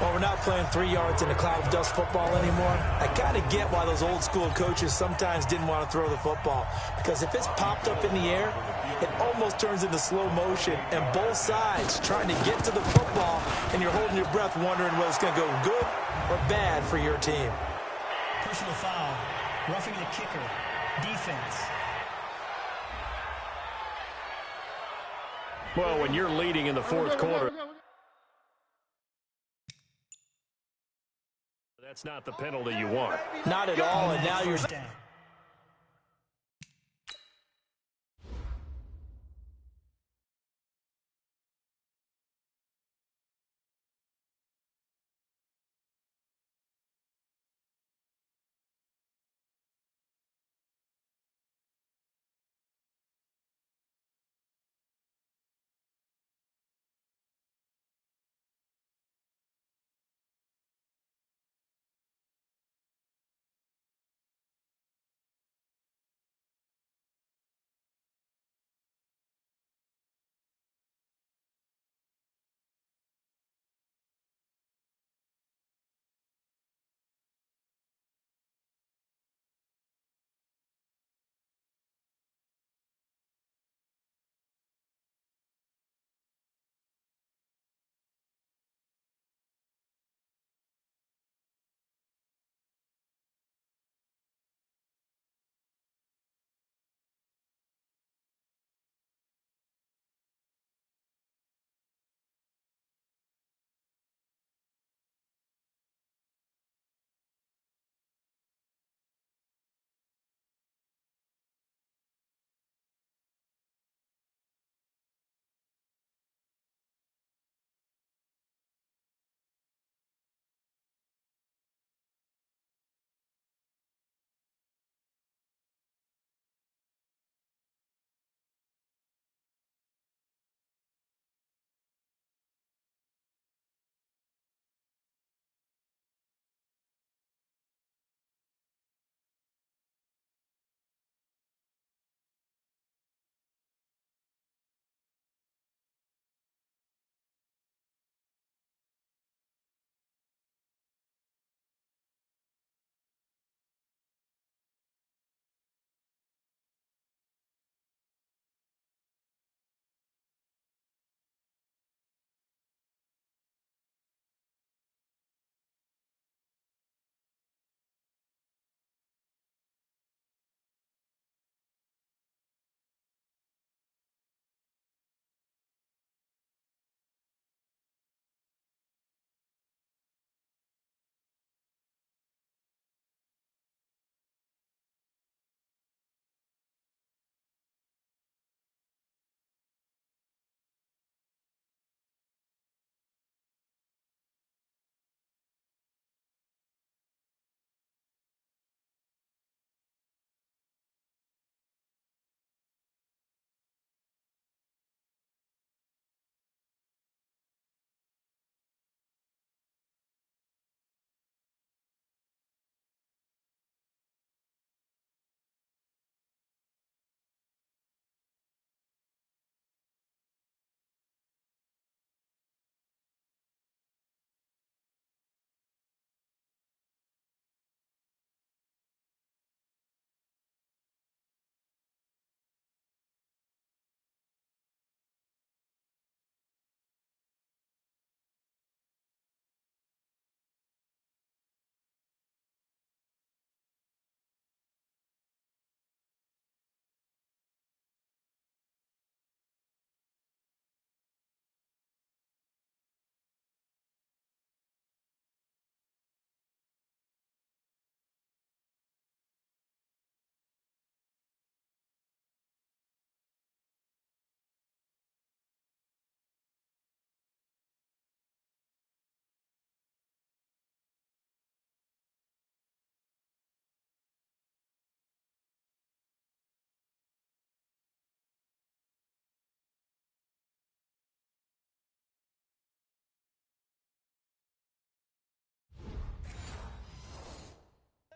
Well, we're not playing 3 yards in a cloud of dust football anymore. I kind of get why those old school coaches sometimes didn't want to throw the football, because if it's popped up in the air, it almost turns into slow motion, and both sides trying to get to the football, and you're holding your breath wondering whether it's going to go good or bad for your team. Personal foul. Roughing the kicker. Defense. Well, when you're leading in the fourth quarter, that's not the penalty you want. Not at all, and now you're... Down.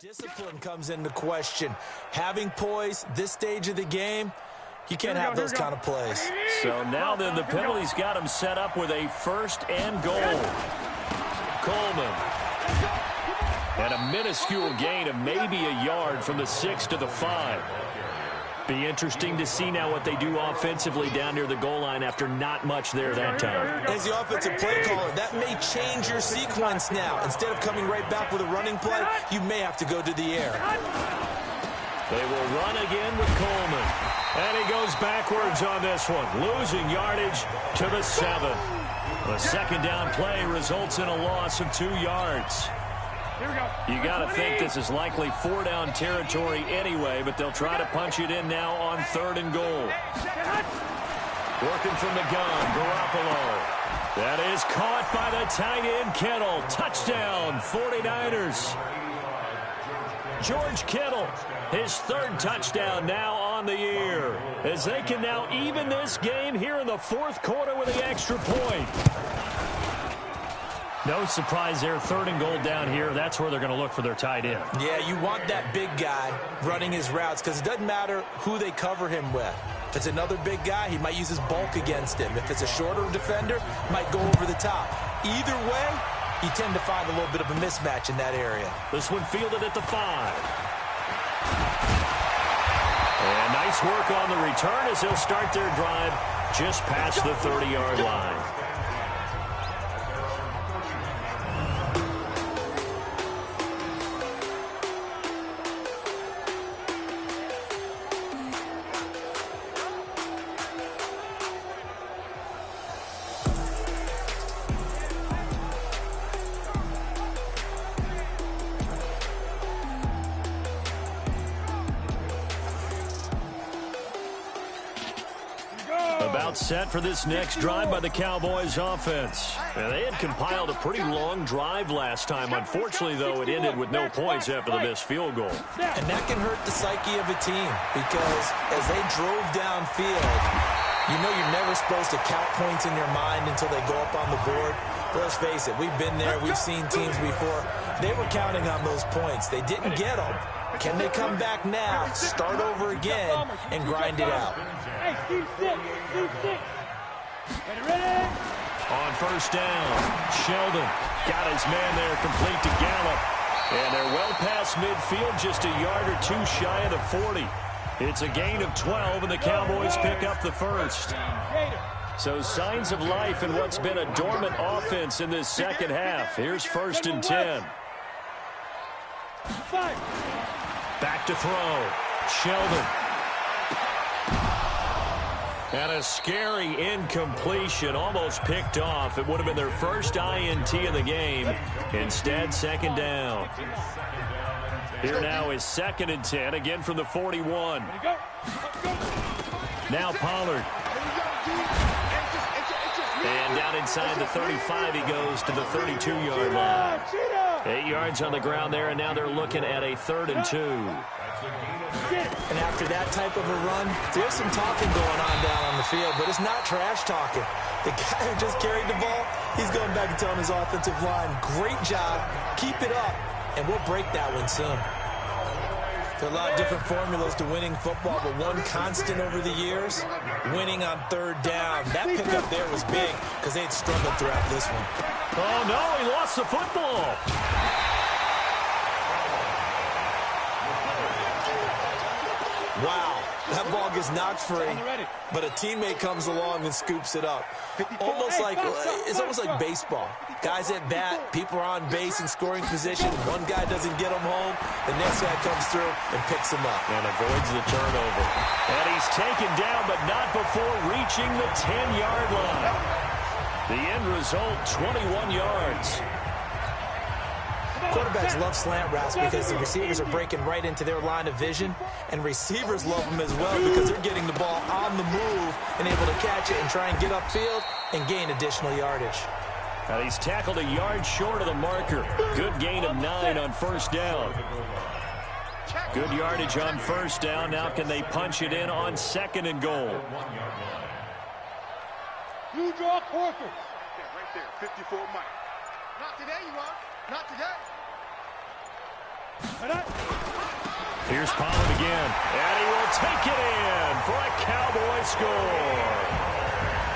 Discipline comes into question. Having poise, this stage of the game, you can't have those kind of plays. So now then the penalty's got him set up with a 1st and goal. Coleman. And a minuscule gain of maybe a yard from the 6 to the 5. Be interesting to see now what they do offensively down near the goal line after not much there that time. As the offensive play caller, that may change your sequence now. Instead of coming right back with a running play, you may have to go to the air. They will run again with Coleman. And he goes backwards on this one, losing yardage to the 7. The second down play results in a loss of 2 yards. You got to think this is likely 4-down territory anyway, but they'll try to punch it in now on 3rd and goal. Working from the gun, Garoppolo. That is caught by the tight end, Kittle. Touchdown, 49ers. George Kittle, his 3rd touchdown now on the year, as they can now even this game here in the 4th quarter with the extra point. No surprise there, 3rd and goal down here. That's where they're going to look for their tight end. Yeah, you want that big guy running his routes because it doesn't matter who they cover him with. If it's another big guy, he might use his bulk against him. If it's a shorter defender, might go over the top. Either way, you tend to find a little bit of a mismatch in that area. This one fielded at the 5. And nice work on the return as they'll start their drive just past the 30-yard line. Set for this next drive by the Cowboys offense. And they had compiled a pretty long drive last time. Unfortunately, though, it ended with no points after the missed field goal. And that can hurt the psyche of a team because as they drove downfield, you know you're never supposed to count points in your mind until they go up on the board. But let's face it, we've been there. We've seen teams before. They were counting on those points. They didn't get them. Can they come back now, start over again, and grind it out? Hey, Steve, six. Ready? On 1st down, Sheldon got his man there complete to Gallup. And they're well past midfield, just a yard or 2 shy of the 40. It's a gain of 12, and the Cowboys pick up the 1st. So signs of life in what's been a dormant offense in this second half. Here's 1st and 10. Back to throw. Sheldon. And a scary incompletion, almost picked off. It would have been their first INT of the game. Instead, 2nd down. Here now is 2nd and 10, again from the 41. Now Pollard. And down inside the 35, he goes to the 32-yard line. 8 yards on the ground there, and now they're looking at a 3rd and 2. And after that type of a run, there's some talking going on down on the field, but it's not trash talking. The guy who just carried the ball, he's going back and telling his offensive line, great job, keep it up, and we'll break that one soon. There are a lot of different formulas to winning football, but one constant over the years, winning on 3rd down. That pickup there was big because they had struggled throughout this one. Oh, no, he lost the football. Wow, that ball gets knocked free, but a teammate comes along and scoops it up. It's almost like baseball. Guys at bat, people are on base in scoring position. One guy doesn't get them home, the next guy comes through and picks him up. And avoids the turnover. And he's taken down, but not before reaching the 10-yard line. The end result, 21 yards. Quarterbacks love slant routes because the receivers are breaking right into their line of vision, and receivers love them as well because they're getting the ball on the move and able to catch it and try and get upfield and gain additional yardage. And he's tackled a yard short of the marker. Good gain of 9 on 1st down. Good yardage on 1st down. Now can they punch it in on 2nd and goal? You draw Corker. Yeah, right there, 54 Mike. Not today, you are. Not today. Here's Pollard again, and he will take it in for a Cowboy score.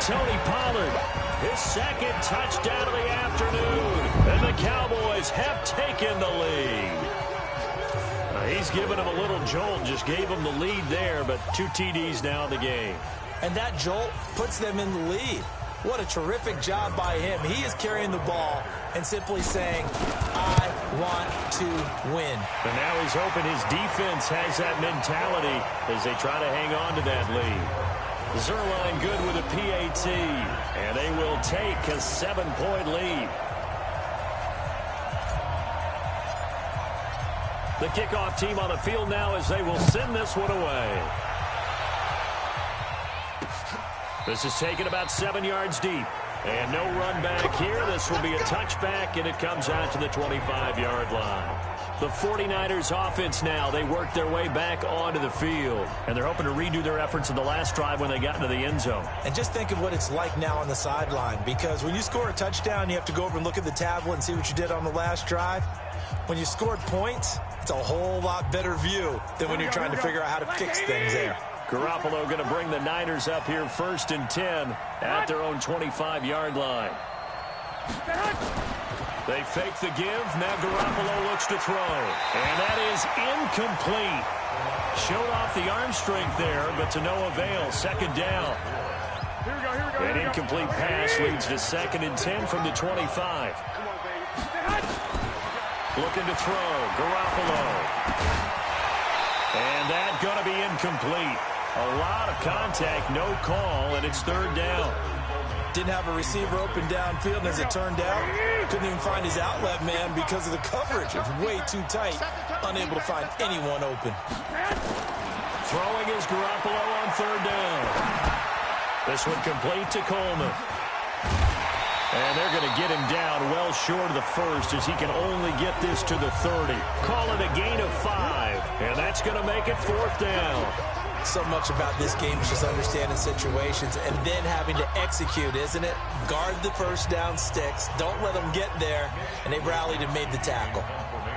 Tony Pollard. His second touchdown of the afternoon. And the Cowboys have taken the lead. He's given him a little jolt, just gave him the lead there, but 2 TDs now in the game. And that jolt puts them in the lead. What a terrific job by him. He is carrying the ball and simply saying, I want to win. And now he's hoping his defense has that mentality as they try to hang on to that lead. Zerline good with a PAT, and they will take a 7-point lead. The kickoff team on the field now as they will send this one away. This is taken about 7 yards deep. And no run back here. This will be a touchback, and it comes out to the 25-yard line. The 49ers offense now, they work their way back onto the field. And they're hoping to redo their efforts in the last drive when they got into the end zone. And just think of what it's like now on the sideline. Because when you score a touchdown, you have to go over and look at the tablet and see what you did on the last drive. When you scored points, it's a whole lot better view than when you're trying to figure out how to fix things there. Garoppolo going to bring the Niners up here 1st and 10 at their own 25-yard line. They fake the give. Now Garoppolo looks to throw. And that is incomplete. Showed off the arm strength there, but to no avail. 2nd down. An incomplete pass leads to 2nd and 10 from the 25. Looking to throw. Garoppolo. And that going to be incomplete. A lot of contact, no call, and it's 3rd down. Didn't have a receiver open downfield, and as it turned out, couldn't even find his outlet man because of the coverage. It's way too tight, unable to find anyone open. Throwing is Garoppolo on 3rd down. This one complete to Coleman. And they're going to get him down well short of the 1st as he can only get this to the 30. Call it a gain of 5, and that's going to make it 4th down. So much about this game is just understanding situations and then having to execute, isn't it? Guard the 1st down sticks. Don't let them get there. And they rallied and made the tackle.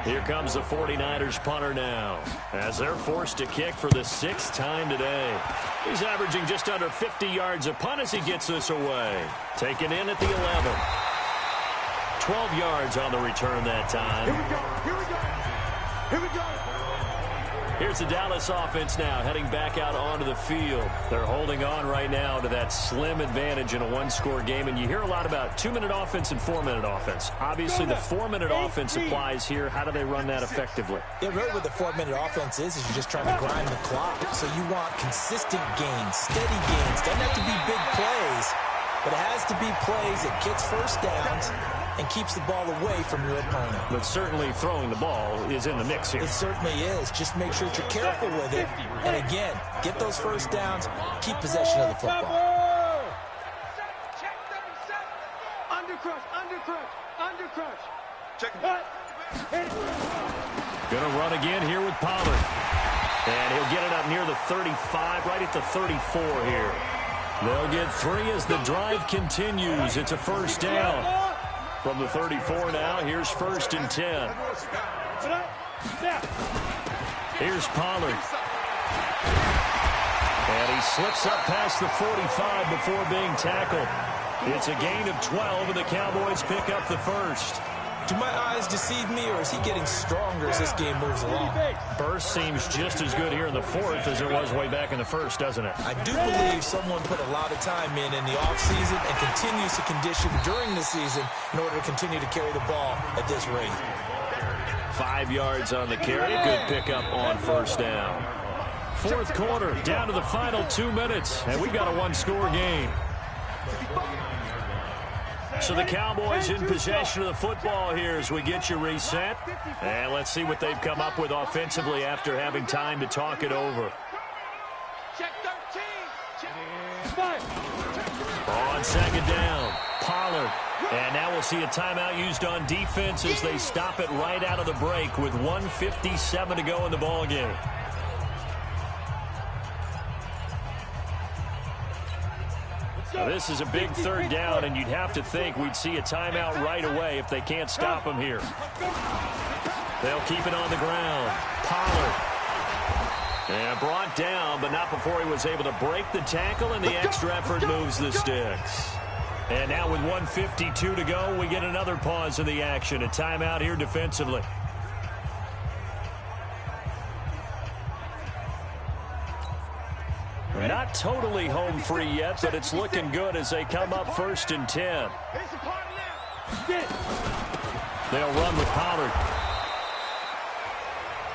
Here comes the 49ers punter now as they're forced to kick for the 6th time today. He's averaging just under 50 yards a punt as he gets this away. Taken in at the 11. 12 yards on the return that time. Here we go. Here we go. Here we go. Here's the Dallas offense now heading back out onto the field. They're holding on right now to that slim advantage in a 1-score game. And you hear a lot about 2-minute offense and 4-minute offense. Obviously, the 4-minute offense applies here. How do they run that effectively? Yeah, really what the 4-minute offense is you're just trying to grind the clock. So you want consistent gains, steady gains. Doesn't have to be big plays, but it has to be plays that gets 1st downs and keeps the ball away from your opponent. But certainly throwing the ball is in the mix here. It certainly is. Just make sure that you're careful with it. And again, get those 1st downs, keep possession of the football. Check 37. Undercrush, undercrush, undercrush. Check it. Gonna run again here with Pollard. And he'll get it up near the 35, right at the 34 here. They'll get 3 as the drive continues. It's a 1st down. From the 34 now, here's 1st and 10. Here's Pollard. And he slips up past the 45 before being tackled. It's a gain of 12, and the Cowboys pick up the 1st. Do my eyes deceive me, or is he getting stronger as this game moves along? Burst seems just as good here in the 4th as it was way back in the 1st, doesn't it? I do believe someone put a lot of time in the offseason and continues to condition during the season in order to continue to carry the ball at this rate. 5 yards on the carry. Good pickup on 1st down. 4th quarter, down to the final 2 minutes, and we've got a 1-score game. So the Cowboys in possession of the football here as we get you reset. And let's see what they've come up with offensively after having time to talk it over. Check 13. On 2nd down, Pollard. And now we'll see a timeout used on defense as they stop it right out of the break with 1:57 to go in the ballgame. Now this is a big 3rd down, and you'd have to think we'd see a timeout right away if they can't stop him here. They'll keep it on the ground. Pollard. And brought down, but not before he was able to break the tackle, and the extra effort moves the sticks. And now with 1:52 to go, we get another pause in the action. A timeout here defensively. We're not totally home free yet, but it's looking good as they come up 1st and 10. They'll run with Pollard.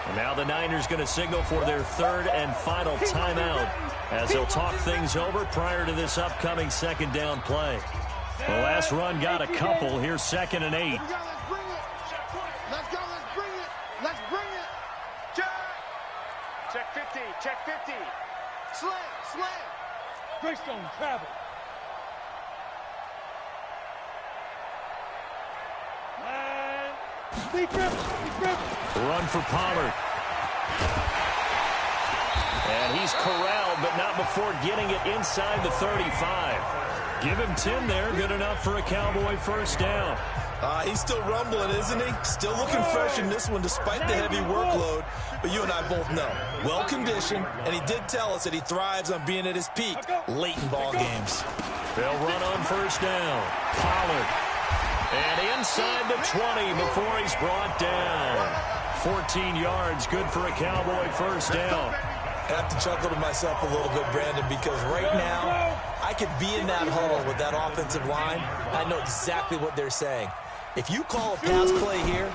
And now the Niners going to signal for their 3rd and final timeout as they'll talk things over prior to this upcoming 2nd down play. The last run got a couple. Here's 2nd and 8. Let's go, let's bring it. Let's bring it. Check 50, check 50. Slam. Greystone travel. And deep river. Run for Pollard. And he's corralled, but not before getting it inside the 35. Give him 10 there. Good enough for a Cowboy 1st down. He's still rumbling, isn't he? Still looking fresh in this one despite the heavy workload. But you and I both know, well-conditioned, and he did tell us that he thrives on being at his peak late in ball games. They'll run on 1st down. Pollard. And inside the 20 before he's brought down. 14 yards, good for a Cowboy 1st down. I have to chuckle to myself a little bit, Brandon, because right now I could be in that huddle with that offensive line. I know exactly what they're saying. If you call a pass play here,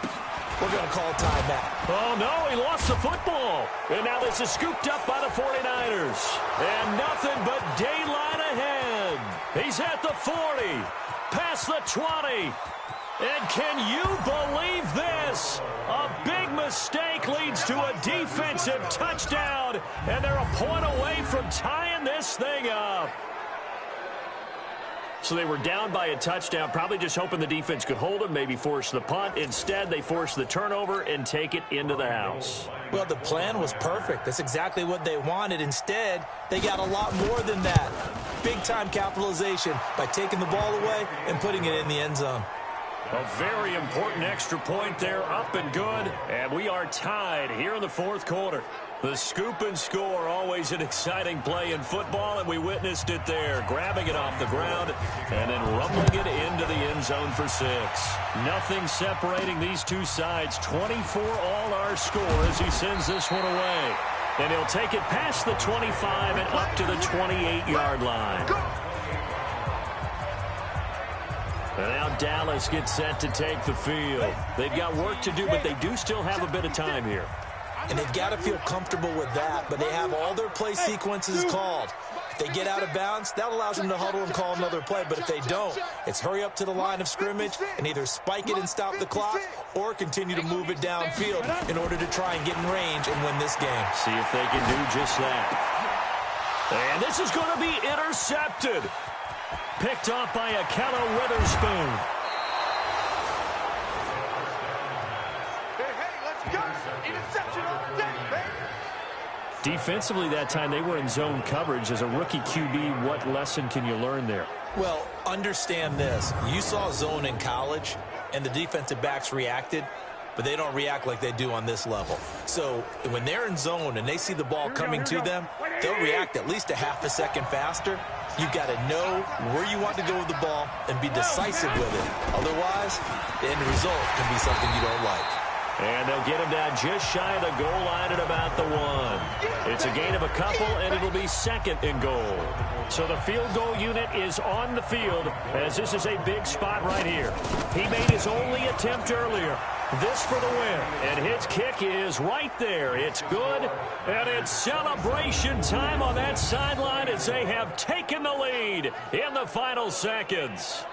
we're going to call a timeout. Oh, no, he lost the football. And now this is scooped up by the 49ers. And nothing but daylight ahead. He's at the 40, past the 20. And can you believe this? A big mistake leads to a defensive touchdown, and they're a point away from tying this thing up. So they were down by a touchdown, probably just hoping the defense could hold them, maybe force the punt. Instead, they force the turnover and take it into the house. Well, the plan was perfect. That's exactly what they wanted. Instead, they got a lot more than that. Big-time capitalization by taking the ball away and putting it in the end zone. A very important extra point there, up and good. And we are tied here in the 4th quarter. The scoop and score, always an exciting play in football, and we witnessed it there. Grabbing it off the ground and then rumbling it into the end zone for 6. Nothing separating these two sides. 24 all our score as he sends this one away. And he'll take it past the 25 and up to the 28-yard line. And now Dallas gets set to take the field. They've got work to do, but they do still have a bit of time here. And they've got to feel comfortable with that, but they have all their play sequences called. If they get out of bounds, that allows them to huddle and call another play, but if they don't, it's hurry up to the line of scrimmage and either spike it and stop the clock or continue to move it downfield in order to try and get in range and win this game. See if they can do just that. And this is going to be intercepted. Picked off by Akello Witherspoon. Hey, let's go. Interception on the day, baby. Defensively that time, they were in zone coverage. As a rookie QB, what lesson can you learn there? Well, understand this. You saw zone in college, and the defensive backs reacted, but they don't react like they do on this level. So when they're in zone and they see the ball coming to them, they'll react at least a half a second faster. You've got to know where you want to go with the ball and be decisive with it. Otherwise, the end result can be something you don't like. And they'll get him down just shy of the goal line at about the 1. It's a gain of a couple, and it'll be 2nd and goal. So the field goal unit is on the field, as this is a big spot right here. He made his only attempt earlier. This for the win, and his kick is right there. It's good, and it's celebration time on that sideline as they have taken the lead in the final seconds.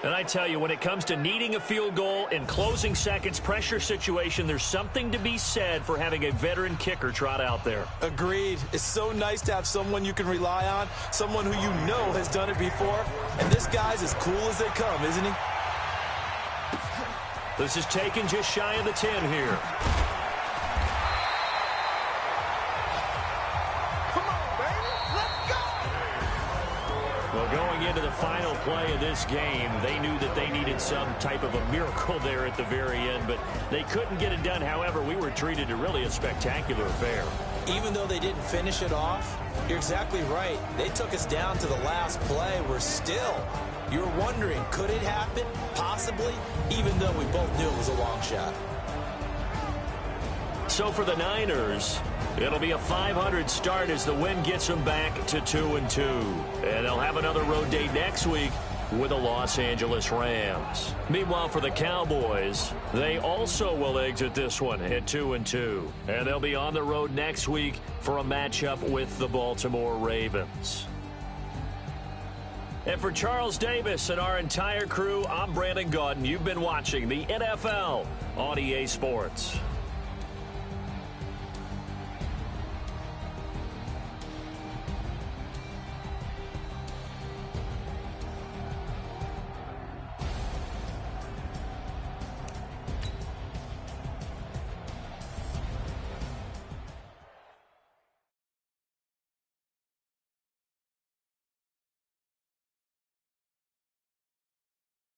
And I tell you, when it comes to needing a field goal in closing seconds, pressure situation, there's something to be said for having a veteran kicker trot out there. Agreed. It's so nice to have someone you can rely on, someone who you know has done it before, and this guy's as cool as they come, isn't he? This is taken just shy of the 10 here. Come on, baby. Let's go. Well, going into the final play of this game, they knew that they needed some type of a miracle there at the very end, but they couldn't get it done. However, we were treated to really a spectacular affair. Even though they didn't finish it off, you're exactly right. They took us down to the last play. You're wondering, could it happen? Possibly, even though we both knew it was a long shot. So for the Niners, it'll be a 500 start as the win gets them back to 2-2. And they'll have another road date next week with the Los Angeles Rams. Meanwhile, for the Cowboys, they also will exit this one at 2-2. And they'll be on the road next week for a matchup with the Baltimore Ravens. And for Charles Davis and our entire crew, I'm Brandon Gaudin. You've been watching the NFL on EA Sports.